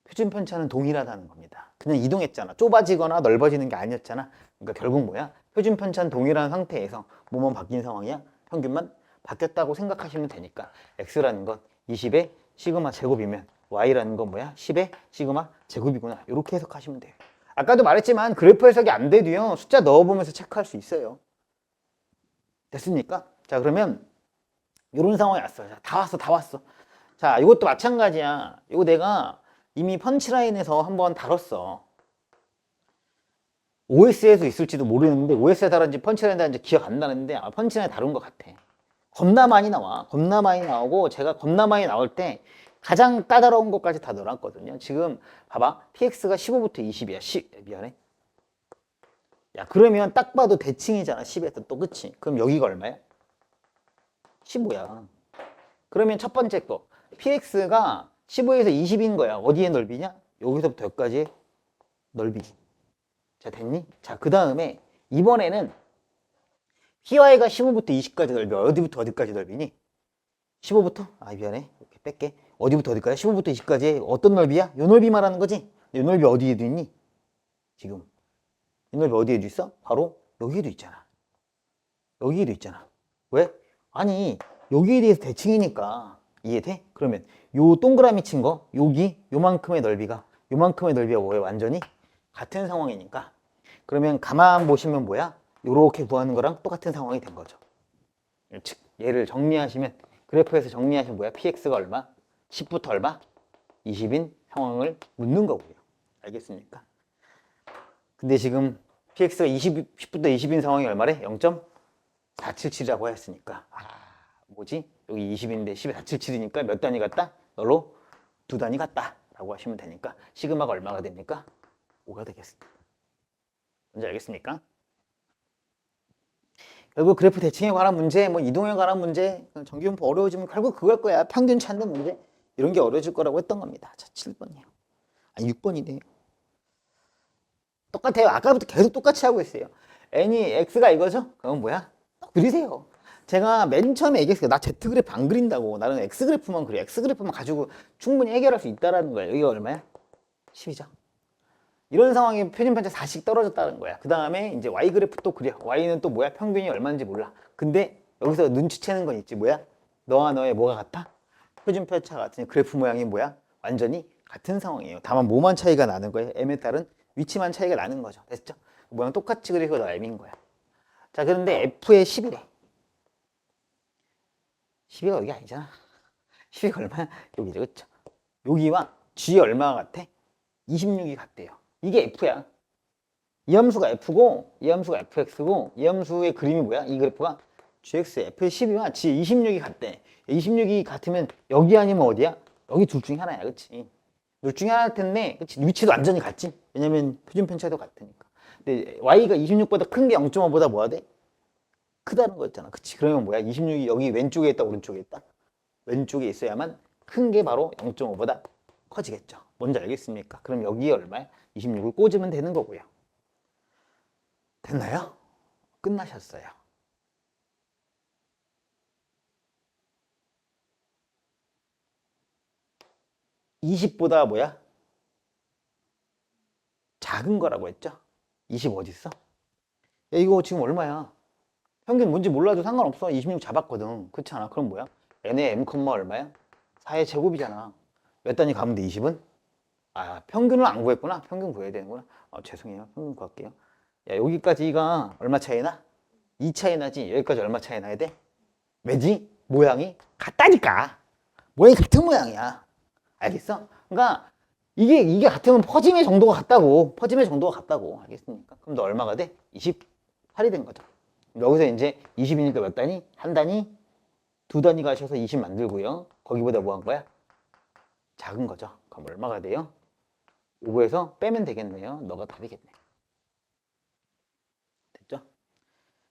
표준 편차는 동일하다는 겁니다. 그냥 이동했잖아. 좁아지거나 넓어지는 게 아니었잖아. 그러니까 결국 뭐야? 표준 편차는 동일한 상태에서 뭐만 바뀐 상황이야? 평균만 바뀌었다고 생각하시면 되니까 x라는 건 20의 시그마 제곱이면 y라는 건 뭐야? 10의 시그마 제곱이구나. 이렇게 해석하시면 돼요. 아까도 말했지만 그래프 해석이 안 돼도요. 숫자 넣어보면서 체크할 수 있어요. 됐습니까? 자, 그러면 이런 상황이 왔어요. 자, 다 왔어, 다 왔어. 자, 이것도 마찬가지야. 이거 내가 이미 펀치라인에서 한번 다뤘어. OS에도 있을지도 모르는데 OS에 다룬지 펀치라인에 다룬지 기억 안 나는데 아마 펀치라인에 다룬 것 같아. 겁나 많이 나와. 겁나 많이 나오고 제가 겁나 많이 나올 때 가장 까다로운 것까지 다 넣어놨거든요. 지금 봐봐. px가 15부터 20이야. 미안해. 야, 그러면 딱 봐도 대칭이잖아. 10에서 또, 그치? 그럼 여기가 얼마야? 15야. 그러면 첫 번째 거. px가 15에서 20인 거야. 어디의 넓이냐? 여기서부터 여기까지의 넓이. 자, 됐니? 자, 그 다음에 이번에는 py가 15부터 20까지 넓이. 어디부터 어디까지 넓이니? 15부터? 아, 미안해. 이렇게 뺄게. 어디부터 어디까지? 15부터 20까지 어떤 넓이야? 요 넓이 말하는 거지? 요 넓이 어디에도 있니? 지금. 이 넓이 어디에도 있어? 바로 여기에도 있잖아. 여기에도 있잖아. 왜? 아니, 여기에 대해서 대칭이니까. 이해돼? 그러면 요 동그라미 친 거, 여기 요만큼의 넓이가 뭐예요? 완전히 같은 상황이니까. 그러면 가만 보시면 뭐야? 요렇게 구하는 거랑 똑같은 상황이 된 거죠. 즉, 얘를 정리하시면, 그래프에서 정리하시면 뭐야? px가 얼마? 10부터 얼마? 20인 상황을 묻는 거고요. 알겠습니까? 근데 지금 px가 10부터 20인 상황이 얼마래? 0.477이라고 했으니까, 뭐지? 여기 20인데 10에 477이니까 몇 단위 같다? 너로 2단위 같다 라고 하시면 되니까 시그마가 얼마가 됩니까? 5가 되겠습니다. 뭔지 알겠습니까? 결국 그래프 대칭에 관한 문제, 뭐 이동에 관한 문제, 정기분포 어려워지면 결국 그걸 거야. 평균 찾는 문제 이런 게 어려워질 거라고 했던 겁니다. 자, 7번이요. 아니 6번이네요. 똑같아요. 아까부터 계속 똑같이 하고 있어요. n이 x가 이거죠? 그건 뭐야? 그리세요. 제가 맨 처음에 얘기했어요. 나 Z그래프 안 그린다고. 나는 X그래프만 그려. X그래프만 가지고 충분히 해결할 수 있다는 거예요. 여기가 얼마야? 10이죠. 이런 상황에 표준편차 4씩 떨어졌다는 거야. 그 다음에 이제 Y그래프 또 그려. Y는 또 뭐야? 평균이 얼마인지 몰라. 근데 여기서 눈치채는 건 있지. 뭐야? 너와 너의 뭐가 같아? 표준편차 같은 그래프 모양이 뭐야? 완전히 같은 상황이에요. 다만 뭐만 차이가 나는 거예요. M에 따른 위치만 차이가 나는 거죠. 됐죠? 모양 똑같이 그리고 너 M인 거야. 자, 그런데 F의 10이래. 10이가 여기 아니잖아. 10이가 얼마야? 여기죠. 그쵸? 여기와 G 얼마가 같아? 26이 같대요. 이게 F야. 이 함수가 F고 이 함수가 Fx고 이 함수의 그림이 뭐야? 이 그래프가 GX F의 12와 G 26이 같대. 26이 같으면 여기 아니면 어디야? 여기 둘 중에 하나야. 그치? 둘 중에 하나일 텐데 그치? 위치도 완전히 같지? 왜냐면 표준편차도 같으니까. 근데 Y가 26보다 큰 게 0.5보다 뭐야 돼? 크다는 거였잖아. 그치? 그러면 뭐야? 26이 여기 왼쪽에 있다, 오른쪽에 있다? 왼쪽에 있어야만 큰 게 바로 0.5보다 커지겠죠. 뭔지 알겠습니까? 그럼 여기에 얼마야? 26을 꽂으면 되는 거고요. 됐나요? 끝나셨어요. (20보다) 뭐야? 작은 거라고 했죠? 20 어디 있어? 야, 이거 지금 얼마야? 평균 뭔지 몰라도 상관없어. 26 잡았거든. 그렇지 않아? 그럼 뭐야? n의 m, 얼마야? 4의 제곱이잖아. 몇 단위 가면 돼? 20은? 아, 평균을 안 구했구나. 평균 구해야 되는구나. 죄송해요. 평균 구할게요. 야, 여기까지가 얼마 차이 나? 2 차이 나지? 여기까지 얼마 차이 나야 돼? 왜지? 모양이 같다니까. 모양이 같은 모양이야. 알겠어? 그러니까 이게 같으면 퍼짐의 정도가 같다고. 퍼짐의 정도가 같다고. 알겠습니까? 그럼 너 얼마가 돼? 28이 된 거죠. 여기서 이제 20이니까 몇 단위? 한 단위? 두 단위 가셔서 20 만들고요. 거기보다 뭐 한 거야? 작은 거죠. 그럼 얼마가 돼요? 5에서 빼면 되겠네요. 너가 답이겠네. 됐죠?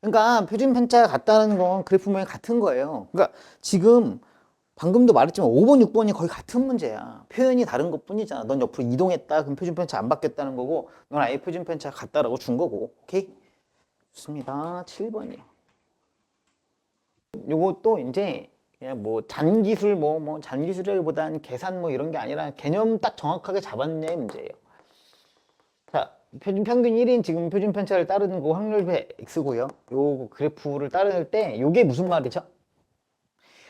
그러니까 표준편차가 같다는 건 그래프 모양이 같은 거예요. 그러니까 지금 방금도 말했지만 5번, 6번이 거의 같은 문제야. 표현이 다른 것 뿐이잖아. 넌 옆으로 이동했다. 그럼 표준편차 안 받겠다는 거고 넌 아예 표준편차가 같다라고 준 거고. 오케이? 좋습니다. 7번이요. 요것도 이제 그냥 뭐 잔기술 뭐 잔기술이라기보다는 계산 뭐 이런 게 아니라 개념 딱 정확하게 잡았냐의 문제예요. 자, 평균 1인 지금 표준 편차를 따르는 거 확률배 x고요. 요 그래프를 따를 때 요게 무슨 말이죠?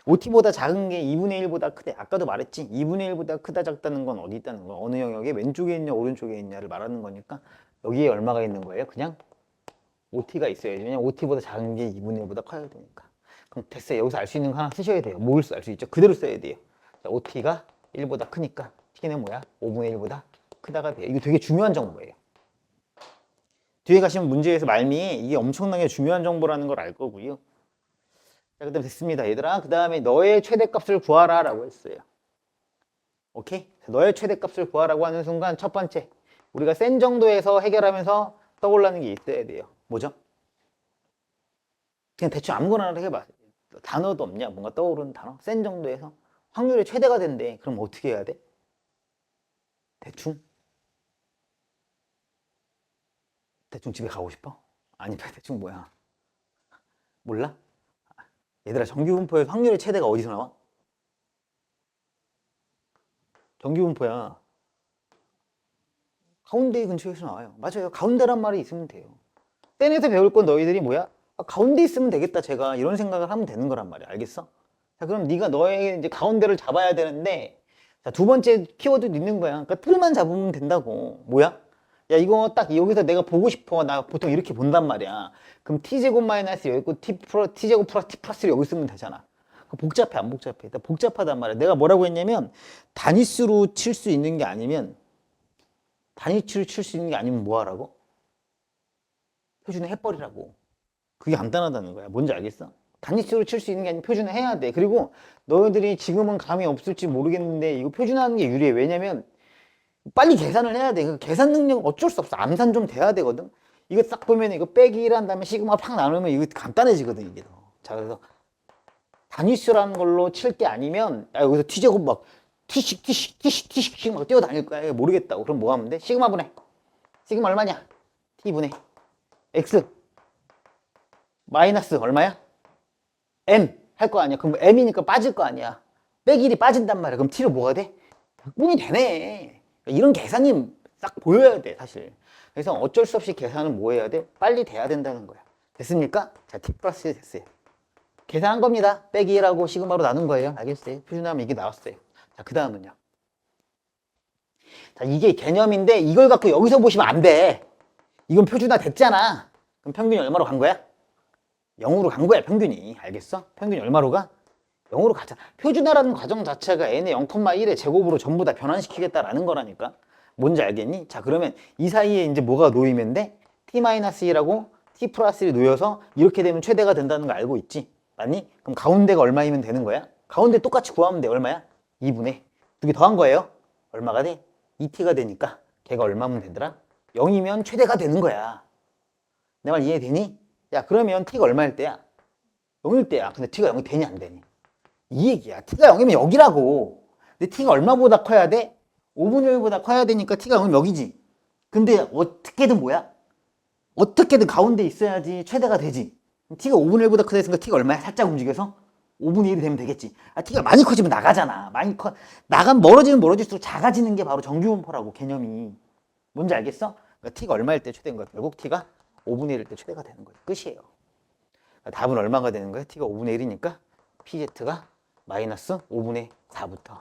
OT보다 작은 게 2분의 1보다 크대. 아까도 말했지. 2분의 1보다 크다 작다는 건 어디 있다는 거? 어느 영역에 왼쪽에 있냐 오른쪽에 있냐를 말하는 거니까 여기에 얼마가 있는 거예요? 그냥 OT가 있어야지. 왜냐면 OT보다 작은 게 2분의 1보다 커야 되니까. 그럼 됐어요. 여기서 알 수 있는 거 하나 쓰셔야 돼요. 뭘 알 수 있죠? 그대로 써야 돼요. 자, OT가 1보다 크니까 T는 뭐야? 5분의 1보다 크다가 돼요. 이거 되게 중요한 정보예요. 뒤에 가시면 문제에서 말미에 이게 엄청나게 중요한 정보라는 걸 알 거고요. 자, 그 다음 됐습니다. 얘들아. 그 다음에 너의 최대값을 구하라 라고 했어요. 오케이? 너의 최대값을 구하라고 하는 순간 첫 번째, 우리가 센 정도에서 해결하면서 떠올라는 게 있어야 돼요. 뭐죠? 그냥 대충 아무거나 해봐. 단어도 없냐? 뭔가 떠오르는 단어? 센 정도에서 확률이 최대가 된대. 그럼 어떻게 해야 돼? 대충? 대충 집에 가고 싶어? 아니, 대충 뭐야? 몰라? 얘들아, 정규분포의 확률의 최대가 어디서 나와? 정규분포야. 가운데 근처에서 나와요. 맞아요. 가운데란 말이 있으면 돼요. 땡에서 배울 건 너희들이 뭐야? 아, 가운데 있으면 되겠다, 제가. 이런 생각을 하면 되는 거란 말이야. 알겠어? 자, 그럼 네가 너의 이제 가운데를 잡아야 되는데, 자, 두 번째 키워드도 있는 거야. 그러니까 틀만 잡으면 된다고. 뭐야? 야, 이거 딱 여기서 내가 보고 싶어. 나 보통 이렇게 본단 말이야. 그럼 t제곱 마이너스 여기 있고 t제곱 플러스 t 플러스를 여기 쓰면 되잖아. 복잡해, 안 복잡해? 일단 복잡하단 말이야. 내가 뭐라고 했냐면, 단위수로 칠 수 있는 게 아니면, 단위수로 칠 수 있는 게 아니면 뭐 하라고? 표준을 해버리라고. 그게 간단하다는 거야. 뭔지 알겠어? 단위수로 칠 수 있는 게 아니면 표준을 해야 돼. 그리고 너희들이 지금은 감이 없을지 모르겠는데 이거 표준하는 게 유리해. 왜냐면 빨리 계산을 해야 돼. 그 계산 능력 어쩔 수 없어. 암산 좀 돼야 되거든. 이거 싹 보면 이거 빼기 1 한 다음에 시그마 팍 나누면 이거 간단해지거든, 이게 더. 자, 그래서 단위수라는 걸로 칠 게 아니면 여기서 t제곱 막 t씩 막 뛰어다닐 거야. 모르겠다고. 그럼 뭐 하면 돼? 시그마 분해. 시그마 얼마냐? t분해 x 마이너스 얼마야? m 할 거 아니야. 그럼 m이니까 빠질 거 아니야. 빼기 1이 빠진단 말이야. 그럼 t로 뭐가 돼? 분이 되네. 이런 계산이 싹 보여야 돼, 사실. 그래서 어쩔 수 없이 계산은 뭐 해야 돼? 빨리 돼야 된다는 거야. 됐습니까? 자, t 플러스 1 됐어요. 계산한 겁니다. 빼기 1하고 시그마로 나눈 거예요. 알겠어요? 표준하면 이게 나왔어요. 자, 그 다음은요. 자, 이게 개념인데 이걸 갖고 여기서 보시면 안 돼. 이건 표준화 됐잖아. 그럼 평균이 얼마로 간 거야? 0으로 간 거야, 평균이. 알겠어? 평균이 얼마로 가? 0으로 가자. 표준화라는 과정 자체가 n의 0,1의 제곱으로 전부 다 변환시키겠다라는 거라니까. 뭔지 알겠니? 자, 그러면 이 사이에 이제 뭐가 놓이면 돼? t-1하고 t 플러스 1이 놓여서 이렇게 되면 최대가 된다는 거 알고 있지? 맞니? 그럼 가운데가 얼마이면 되는 거야? 가운데 똑같이 구하면 돼. 얼마야? 2분의. 두 개 더한 거예요. 얼마가 돼? 2t가 되니까 걔가 얼마면 되더라? 0이면 최대가 되는 거야. 내 말 이해되니? 야, 그러면 t가 얼마일 때야? 0일 때야. 근데 t가 0이 되니 안 되니? 이 얘기야. t가 0이면 여기라고. 근데 t가 얼마보다 커야 돼? 5분의 1보다 커야 되니까 t가 0이면 여기지. 근데 어떻게든 뭐야? 어떻게든 가운데 있어야지 최대가 되지. t가 5분의 1보다 크다 했으니까 t가 얼마야? 살짝 움직여서 5분의 1이 되면 되겠지. 아, t가 많이 커지면 나가잖아. 많이 나가면 멀어지면 멀어질수록 작아지는 게 바로 정규분포라고, 개념이. 뭔지 알겠어? 그러니까 t가 얼마일 때 최대인 거야? 결국 t가 5분의 1일 때 최대가 되는 거예요. 끝이에요. 그러니까 답은 얼마가 되는 거야? t가 5분의 1이니까 pz가 마이너스 5분의 4부터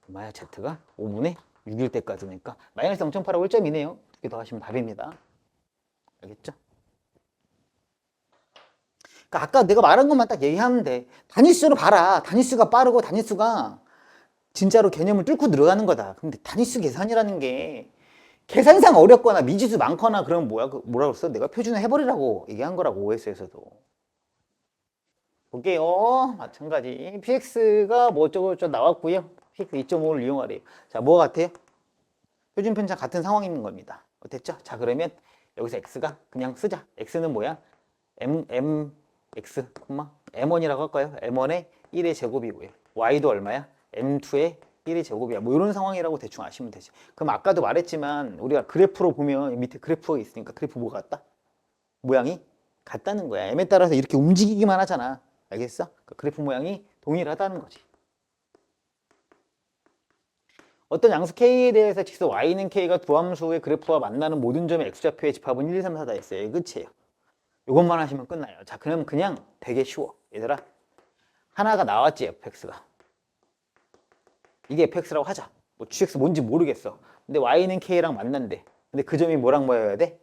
얼마야? z가 5분의 6일 때까지니까 마이너스 0.8하고 1점이네요. 두 개 더 하시면 답입니다. 알겠죠? 그러니까 아까 내가 말한 것만 딱 얘기하면 돼. 단위수로 봐라. 단위수가 빠르고 단위수가 진짜로 개념을 뚫고 들어가는 거다. 근데 단위수 계산이라는 게 계산상 어렵거나 미지수 많거나 그러면 뭐라고 했어? 내가 표준화 해버리라고 얘기한 거라고, OS에서도. 볼게요. 마찬가지. px가 뭐 어쩌고저쩌고 나왔고요. px 2.5를 이용하래요. 자, 뭐 같아요? 표준 편차 같은 상황인 겁니다. 어땠죠? 자, 그러면 여기서 x가 그냥 쓰자. x는 뭐야? x, m1이라고 할까요? m1의 1의 제곱이고요. y도 얼마야? m2의 1의 제곱이야. 뭐 이런 상황이라고 대충 아시면 되지. 그럼 아까도 말했지만 우리가 그래프로 보면 밑에 그래프가 있으니까 그래프 뭐가 같다? 모양이 같다는 거야. m에 따라서 이렇게 움직이기만 하잖아. 알겠어? 그러니까 그래프 모양이 동일하다는 거지. 어떤 양수 k에 대해서 직선 y는 k가 두 함수의 그래프와 만나는 모든 점의 x좌표의 집합은 1, 2, 3, 4다 했어요. 끝이에요. 이것만 하시면 끝나요. 자, 그럼 그냥 되게 쉬워. 얘들아, 하나가 나왔지, fx가. 이게 fx라고 하자. 뭐 gx 뭔지 모르겠어. 근데 y는 k랑 만난대. 근데 그 점이 뭐랑 뭐여야 돼?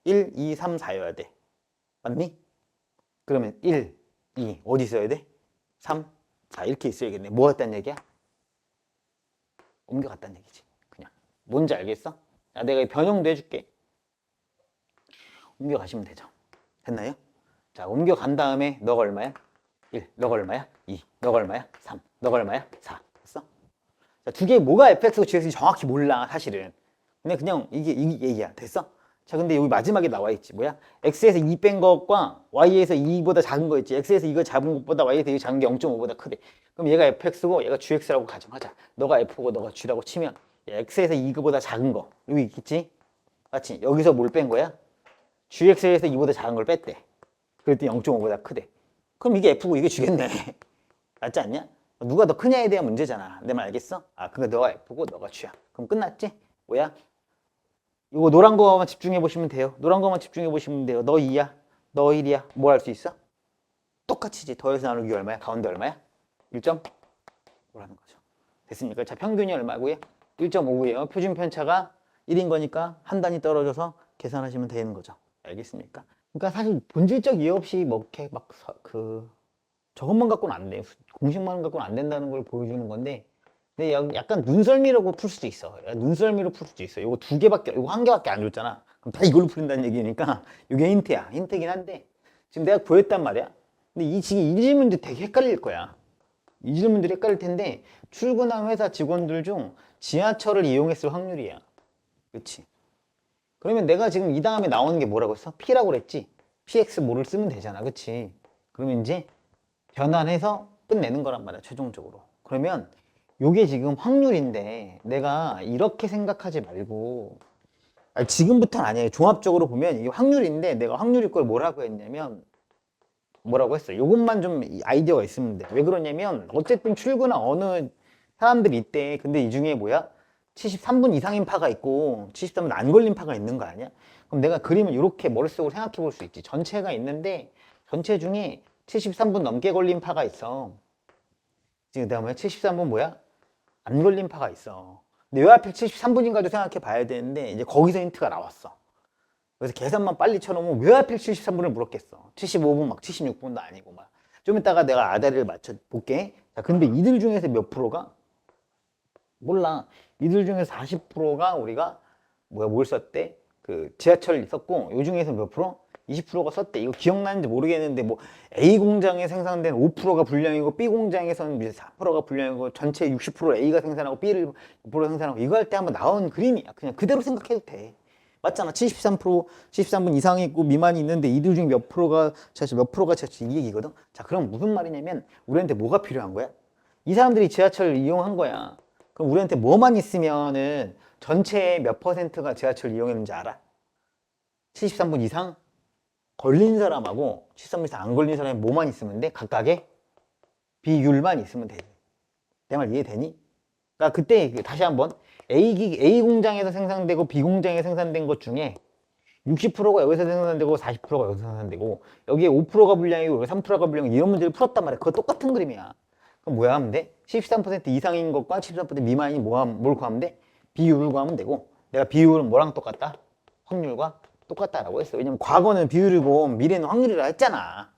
1, 2, 3, 4여야 돼. 맞니? 그러면 1, 2 어디 있어야 돼? 3, 4 이렇게 있어야겠네. 뭐 같다는 얘기야? 옮겨갔다는 얘기지. 그냥. 뭔지 알겠어? 자, 내가 변형도 해줄게. 옮겨가시면 되죠. 됐나요? 자, 옮겨간 다음에 너가 얼마야? 1, 너가 얼마야? 2, 너가 얼마야? 3, 너가 얼마야? 4. 됐어? 자, 두 개 뭐가 fx고 gx인지 정확히 몰라, 사실은. 근데 그냥 이게 얘기야. 됐어? 자, 근데 여기 마지막에 나와 있지. 뭐야? x에서 2 뺀 것과 y에서 2보다 작은 거 있지. x에서 이거 작은 것보다 y에서 이거 작은 게 0.5보다 크대. 그럼 얘가 fx고 얘가 gx라고 가정하자. 너가 f고 너가 g라고 치면 x에서 2보다 작은 거 여기 있겠지? 맞지? 여기서 뭘 뺀 거야? gx에서 2보다 작은 걸 뺐대. 그랬더니 0.5보다 크대. 그럼 이게 f고 이게 g겠네. 맞지 않냐? 누가 더 크냐에 대한 문제잖아. 내 말 알겠어? 아, 그러니까 너가 f고 너가 g야. 그럼 끝났지? 뭐야? 이거 노란 거만 집중해 보시면 돼요. 노란 거만 집중해 보시면 돼요. 너 2야, 너 1이야. 뭐 할 수 있어? 똑같이지. 더해서 나누기 얼마야? 가운데 얼마야? 1.5라는 거죠. 됐습니까? 자, 평균이 얼마고요? 1.5예요. 표준 편차가 1인 거니까 한 단위 떨어져서 계산하시면 되는 거죠. 알겠습니까? 그러니까 사실 본질적 이해 없이 뭐 이렇게 막 저것만 갖고는 안 돼. 공식만 갖고는 안 된다는 걸 보여주는 건데, 근데 약간 눈썰미라고 풀 수도 있어. 눈썰미로 풀 수도 있어. 이거 두 개밖에, 이거 한 개밖에 안 줬잖아. 그럼 다 이걸로 풀린다는 얘기니까 이게 힌트야. 힌트긴 한데 지금 내가 보였단 말이야. 근데 지금 이 질문들 되게 헷갈릴 거야. 이 질문들이 헷갈릴 텐데 출근한 회사 직원들 중 지하철을 이용했을 확률이야. 그치? 그러면 내가 지금 이 다음에 나오는 게 뭐라고 했어? P라고 그랬지? PX 뭐를 쓰면 되잖아. 그치? 그러면 이제 변환해서 끝내는 거란 말이야. 최종적으로. 그러면 요게 지금 확률인데 내가 이렇게 생각하지 말고, 아니, 지금부터는 아니에요. 종합적으로 보면 이게 확률인데 내가 확률일 걸 뭐라고 했냐면 뭐라고 했어. 요것만 좀 아이디어가 있으면 돼. 왜 그러냐면 어쨌든 출근한 어느 사람들이 있대. 근데 이 중에 뭐야? 73분 이상인 파가 있고 73분 안 걸린 파가 있는 거 아니야? 그럼 내가 그림을 이렇게 머릿속으로 생각해 볼 수 있지. 전체가 있는데 전체 중에 73분 넘게 걸린 파가 있어. 지금 그다음에 73분 뭐야? 안 걸린 파가 있어. 근데 왜 하필 73분인가도 생각해 봐야 되는데 이제 거기서 힌트가 나왔어. 그래서 계산만 빨리 쳐놓으면 왜 하필 73분을 물었겠어. 75분 막 76분도 아니고 막. 좀 이따가 내가 아다리를 맞춰 볼게. 자, 근데 이들 중에서 몇 프로가? 몰라. 이들 중에서 40%가 우리가 뭘 썼대? 그 지하철 있었고 요 중에서 몇 프로? 20%가 썼대. 이거 기억나는지 모르겠는데 뭐 A 공장에 생산된 5%가 불량이고 B 공장에서는 이제 4%가 불량이고 전체 60% A가 생산하고 B를 5% 생산하고 이거 할 때 한번 나온 그림이야. 그냥 그대로 생각해도 돼. 맞잖아. 73%, 73분 이상이 있고 미만이 있는데 이들 중에 몇 프로가 지하철, 몇 프로가 지하철 이 얘기거든. 자, 그럼 무슨 말이냐면 우리한테 뭐가 필요한 거야? 이 사람들이 지하철을 이용한 거야. 그럼 우리한테 뭐만 있으면은 전체의 몇 퍼센트가 지하철을 이용했는지 알아? 73분 이상 걸린 사람하고 73분 이상 안 걸린 사람이 뭐만 있으면 돼? 각각의 비율만 있으면 돼. 내 말 이해되니? 그러니까 그때 다시 한번 A 공장에서 생산되고 B 공장에서 생산된 것 중에 60%가 여기서 생산되고 40%가 여기서 생산되고 여기에 5%가 불량이고 여기 3%가 불량이고 이런 문제를 풀었단 말이야. 그거 똑같은 그림이야. 그럼 뭐야 하면 돼? 13% 이상인 것과 13% 미만인 뭘 구하면 돼? 비율을 구하면 되고 내가 비율은 뭐랑 똑같다? 확률과 똑같다라고 했어. 왜냐면 과거는 비율이고 미래는 확률이라 했잖아.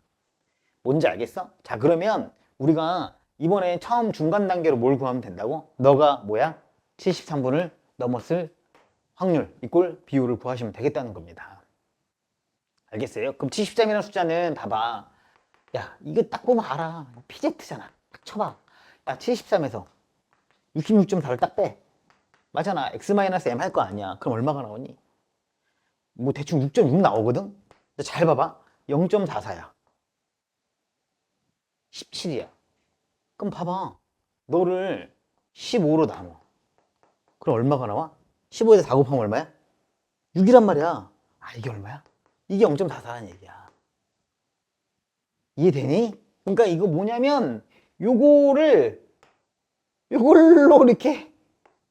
뭔지 알겠어? 자, 그러면 우리가 이번에 처음 중간 단계로 뭘 구하면 된다고? 너가 뭐야? 73분을 넘었을 확률 이꼴 비율을 구하시면 되겠다는 겁니다. 알겠어요? 그럼 73이라는 숫자는 봐봐. 야, 이거 딱 보면 알아. PZ잖아. 딱 쳐봐. 야, 73에서 66.4를 딱 빼. 맞잖아. X-M 할 거 아니야. 그럼 얼마가 나오니? 뭐 대충 6.6 나오거든? 근데 잘 봐봐. 0.44야. 17이야. 그럼 봐봐. 너를 15로 나눠. 그럼 얼마가 나와? 15에서 4 곱하면 얼마야? 6이란 말이야. 아, 이게 얼마야? 이게 0.44라는 얘기야. 이해되니? 그러니까 이거 뭐냐면 요걸로 이렇게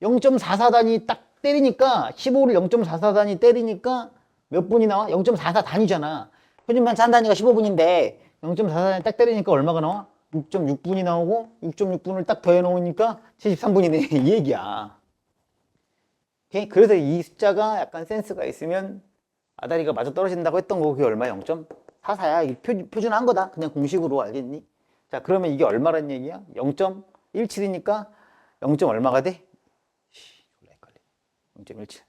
0.44단위 딱 때리니까 15를 0.44단위 때리니까 몇 분이 나와? 0.44단위잖아. 표준 편차 한 단위가 15분인데 0.44단위 딱 때리니까 얼마가 나와? 6.6분이 나오고 6.6분을 딱 더해 놓으니까 73분이네. 이 얘기야. 오케이? 그래서 이 숫자가 약간 센스가 있으면 아다리가 맞아 떨어진다고 했던 거 그게 얼마야? 0.44야. 이게 표준화한 거다. 그냥 공식으로 알겠니? 자, 그러면 이게 얼마란 얘기야? 0.17이니까 0. 얼마가 돼? 졸라 헷갈려. 0.17.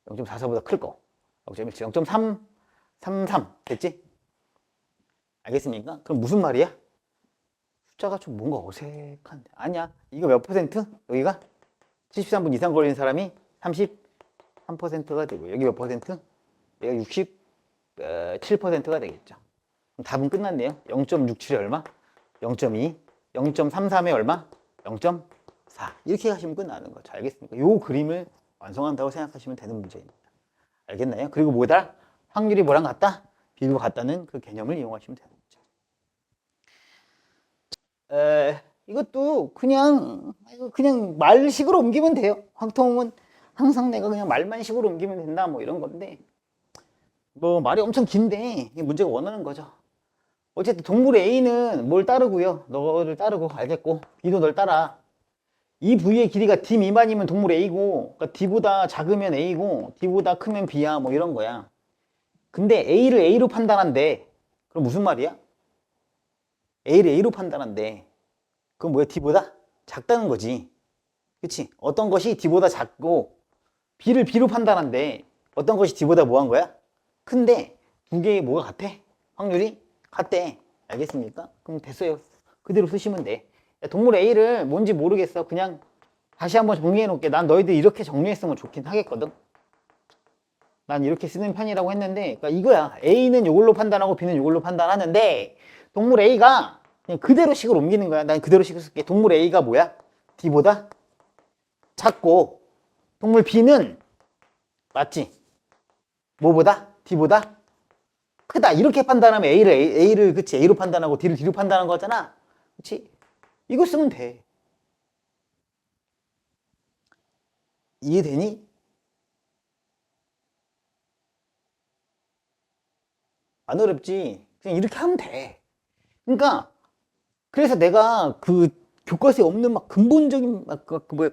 0.44보다 클 거. 0.17. 0.333 됐지? 알겠습니까? 그럼 무슨 말이야? 숫자가 좀 뭔가 어색한데. 아니야. 이거 몇 퍼센트? 여기가 73분 이상 걸린 사람이 33%가 되고 여기 몇 퍼센트? 얘가 67%가 되겠죠. 그럼 답은 끝났네요. 0.67이 얼마? 0.2. 0.33에 얼마? 0.4. 이렇게 하시면 끝나는 거죠. 알겠습니까? 요 그림을 완성한다고 생각하시면 되는 문제입니다. 알겠나요? 그리고 뭐다? 확률이 뭐랑 같다? 비교 같다는 그 개념을 이용하시면 되는 거죠. 이것도 그냥 말식으로 옮기면 돼요. 확통은 항상 내가 그냥 말만 식으로 옮기면 된다 뭐 이런 건데, 뭐 말이 엄청 긴데 문제가 원하는 거죠. 어쨌든 동물 A는 뭘 따르고요. 너를 따르고 알겠고, B도 널 따라. 이 부위의 길이가 D 미만이면 동물 A고, 그러니까 D보다 작으면 A고 D보다 크면 B야 뭐 이런 거야. 근데 A를 A로 판단한대. 그럼 무슨 말이야? A를 A로 판단한대. 그럼 뭐야? D보다 작다는 거지. 그치? 어떤 것이 D보다 작고 B를 B로 판단한대. 어떤 것이 D보다 뭐 한 거야? 근데 두 개의 뭐가 같아? 확률이 같대. 알겠습니까? 그럼 됐어요. 그대로 쓰시면 돼. 동물 A를 뭔지 모르겠어. 그냥 다시 한번 정리해 놓을게. 난 너희들 이렇게 정리했으면 좋긴 하겠거든. 난 이렇게 쓰는 편이라고 했는데, 그러니까 이거야. A는 이걸로 판단하고 B는 이걸로 판단하는데, 동물 A가 그냥 그대로 식을 옮기는 거야. 난 그대로 식을 쓸게. 동물 A가 뭐야? D보다 작고, 동물 B는 맞지? 뭐보다? D보다 크다. 이렇게 판단하면 A를 그치? A로 판단하고 D를 D로 판단한 거잖아. 그치? 이거 쓰면 돼. 이해되니? 안 어렵지? 그냥 이렇게 하면 돼. 그러니까 그래서 내가 그 교과서에 없는 막 근본적인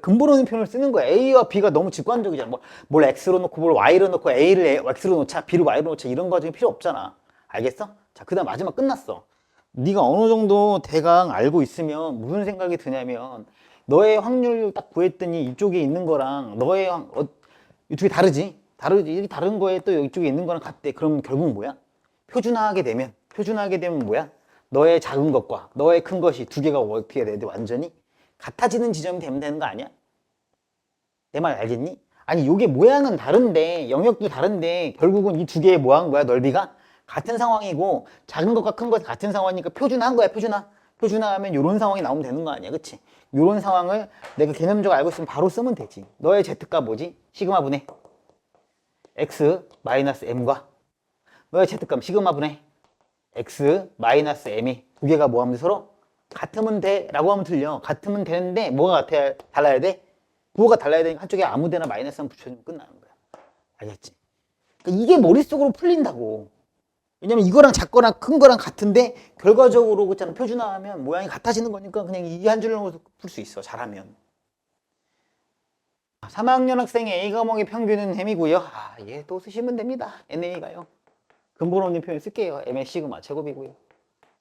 근본 없는 표현을 쓰는 거야. A와 B가 너무 직관적이잖아. 뭘 X로 놓고 뭘 Y로 놓고 A를 X로 놓자, B를 Y로 놓자 이런 과정이 필요 없잖아. 알겠어? 자, 그다음 마지막 끝났어. 네가 어느 정도 대강 알고 있으면 무슨 생각이 드냐면, 너의 확률 딱 구했더니 이쪽에 있는 거랑 너의 이쪽이 다르지? 다르지? 다른 거에 또 이쪽에 있는 거랑 같대. 그럼 결국 뭐야? 표준화하게 되면 뭐야? 너의 작은 것과 너의 큰 것이 두 개가 어떻게 돼? 완전히 같아지는 지점이 되면 되는 거 아니야? 내 말 알겠니? 아니, 요게 모양은 다른데 영역도 다른데 결국은 이 두 개의 뭐 한 거야? 넓이가 같은 상황이고 작은 것과 큰 것이 같은 상황이니까 표준화한 거야. 표준화하면 요런 상황이 나오면 되는 거 아니야? 그치? 요런 상황을 내가 개념적으로 알고 있으면 바로 쓰면 되지. 너의 Z값 뭐지? 시그마분의 X 마이너스 M과 너의 Z값 시그마분의 X 마이너스 M이 두 개가 뭐 하면 서로 같으면 돼 라고 하면 틀려. 같으면 되는데 뭐가 달라야 돼? 부호가 달라야 되니까 한쪽에 아무 데나 마이너스만 붙여주면 끝나는 거야. 알겠지? 그러니까 이게 머릿속으로 풀린다고. 왜냐면 이거랑 작거나 큰 거랑 같은데 결과적으로 그렇잖아. 표준화하면 모양이 같아지는 거니까 그냥 이 한 줄로 풀 수 있어. 잘하면. 3학년 학생의 A 과목의 평균은 M이고요. 얘 또 쓰시면 됩니다. NA가요. 근본 없는 표현 쓸게요. M의 시그마 제곱이고요.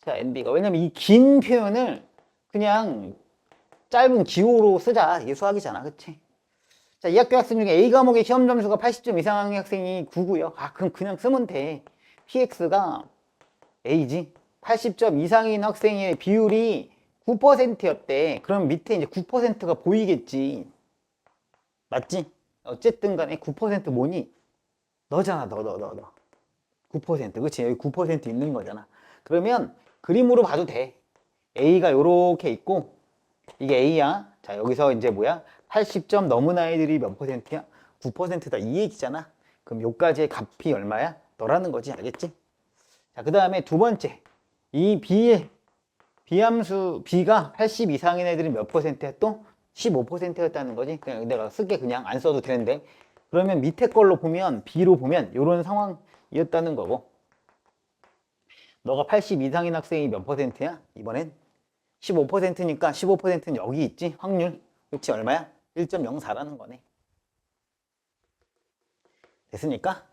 자, NB가. 왜냐면 이 긴 표현을 그냥 짧은 기호로 쓰자. 이게 수학이잖아. 그치? 자, 이 학교 학생 중에 A 과목의 시험 점수가 80점 이상의 학생이 9고요. 그럼 그냥 쓰면 돼. PX가 A지. 80점 이상인 학생의 비율이 9%였대. 그럼 밑에 이제 9%가 보이겠지. 맞지? 어쨌든 간에 9% 뭐니? 너잖아. 너. 9%. 그치? 여기 9% 있는 거잖아. 그러면 그림으로 봐도 돼. A가 요렇게 있고 이게 A야. 자, 여기서 이제 뭐야? 80점 넘은 아이들이 몇 %야? 9%다. 이 얘기잖아. 그럼 요까지의 값이 얼마야? 너라는 거지. 알겠지? 자, 그 다음에 두 번째. 이 B함수 B가 80 이상인 애들이 몇 %야? 또 15%였다는 거지. 그냥 내가 쓸게. 그냥 안 써도 되는데. 그러면 밑에 걸로 보면 B로 보면 요런 상황이었다는 거고, 너가 80 이상인 학생이 몇 %야? 이번엔 15%니까 15%는 여기 있지. 확률. 그렇지? 얼마야? 1.04라는 거네. 됐습니까?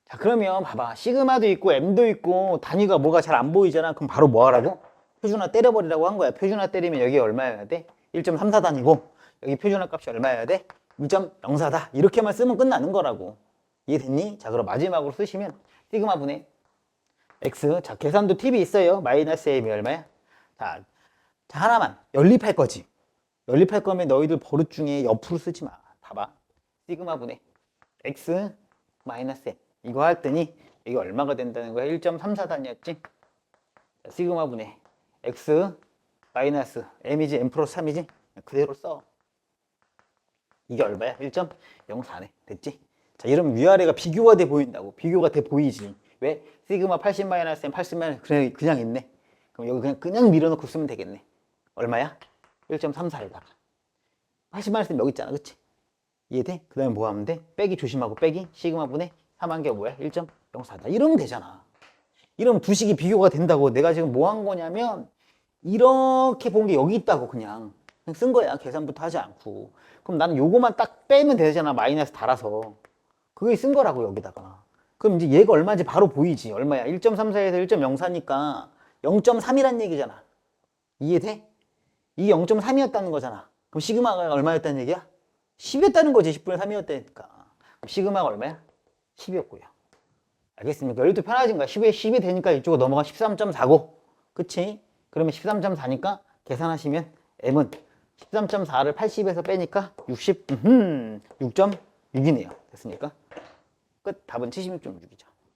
자, 그러면 봐봐. 시그마도 있고 M도 있고 단위가 뭐가 잘 안 보이잖아. 그럼 바로 뭐 하라고? 표준화 때려버리라고 한 거야. 표준화 때리면 여기 얼마여야 돼? 1.34단위고 여기 표준화 값이 얼마여야 돼? 1.04다. 이렇게만 쓰면 끝나는 거라고. 이해됐니? 자, 그럼 마지막으로 쓰시면 시그마 분의 X. 자, 계산도 팁이 있어요. 마이너스 M이 얼마야? 자, 하나만. 연립할 거지. 연립할 거면 너희들 버릇 중에 옆으로 쓰지 마. 봐봐. 시그마 분의 X 마이너스 M. 이거 할 때니 이게 얼마가 된다는 거야? 1.34단위였지? 시그마 분의 x 마이너스 m이지 m 플러스 3이지? 그대로 써. 이게 얼마야? 1.04네. 됐지? 자, 이러면 위아래가 비교가 돼 보인다고. 비교가 돼 보이지. 왜? 시그마 80 마이너스 m 80 마이너스 그냥 있네. 그럼 여기 그냥 밀어넣고 쓰면 되겠네. 얼마야? 1.34에다가 80 마이너스 m 여기 있잖아. 그치? 이해돼? 그 다음에 뭐 하면 돼? 빼기 조심하고 빼기 시그마 분의 3한 게 뭐야? 1.04다. 이러면 되잖아. 이러면 두 식이 비교가 된다고. 내가 지금 뭐 한 거냐면 이렇게 본 게 여기 있다고 그냥 쓴 거야. 계산부터 하지 않고. 그럼 나는 요거만 딱 빼면 되잖아. 마이너스 달아서. 그게 쓴 거라고 여기다가. 그럼 이제 얘가 얼마인지 바로 보이지. 얼마야? 1.34에서 1.04니까 0.3이란 얘기잖아. 이해돼? 이게 0.3이었다는 거잖아. 그럼 시그마가 얼마였다는 얘기야? 10이었다는 거지. 10분의 3이었다니까. 그럼 시그마가 얼마야? 10이었고요. 알겠습니까? 여기도 편해진 거야. 10이 되니까 이쪽으로 넘어가 13.4고. 그치? 그러면 13.4니까 계산하시면 m은 13.4를 80에서 빼니까 6.6이네요. 됐습니까? 끝. 답은 76.6이죠.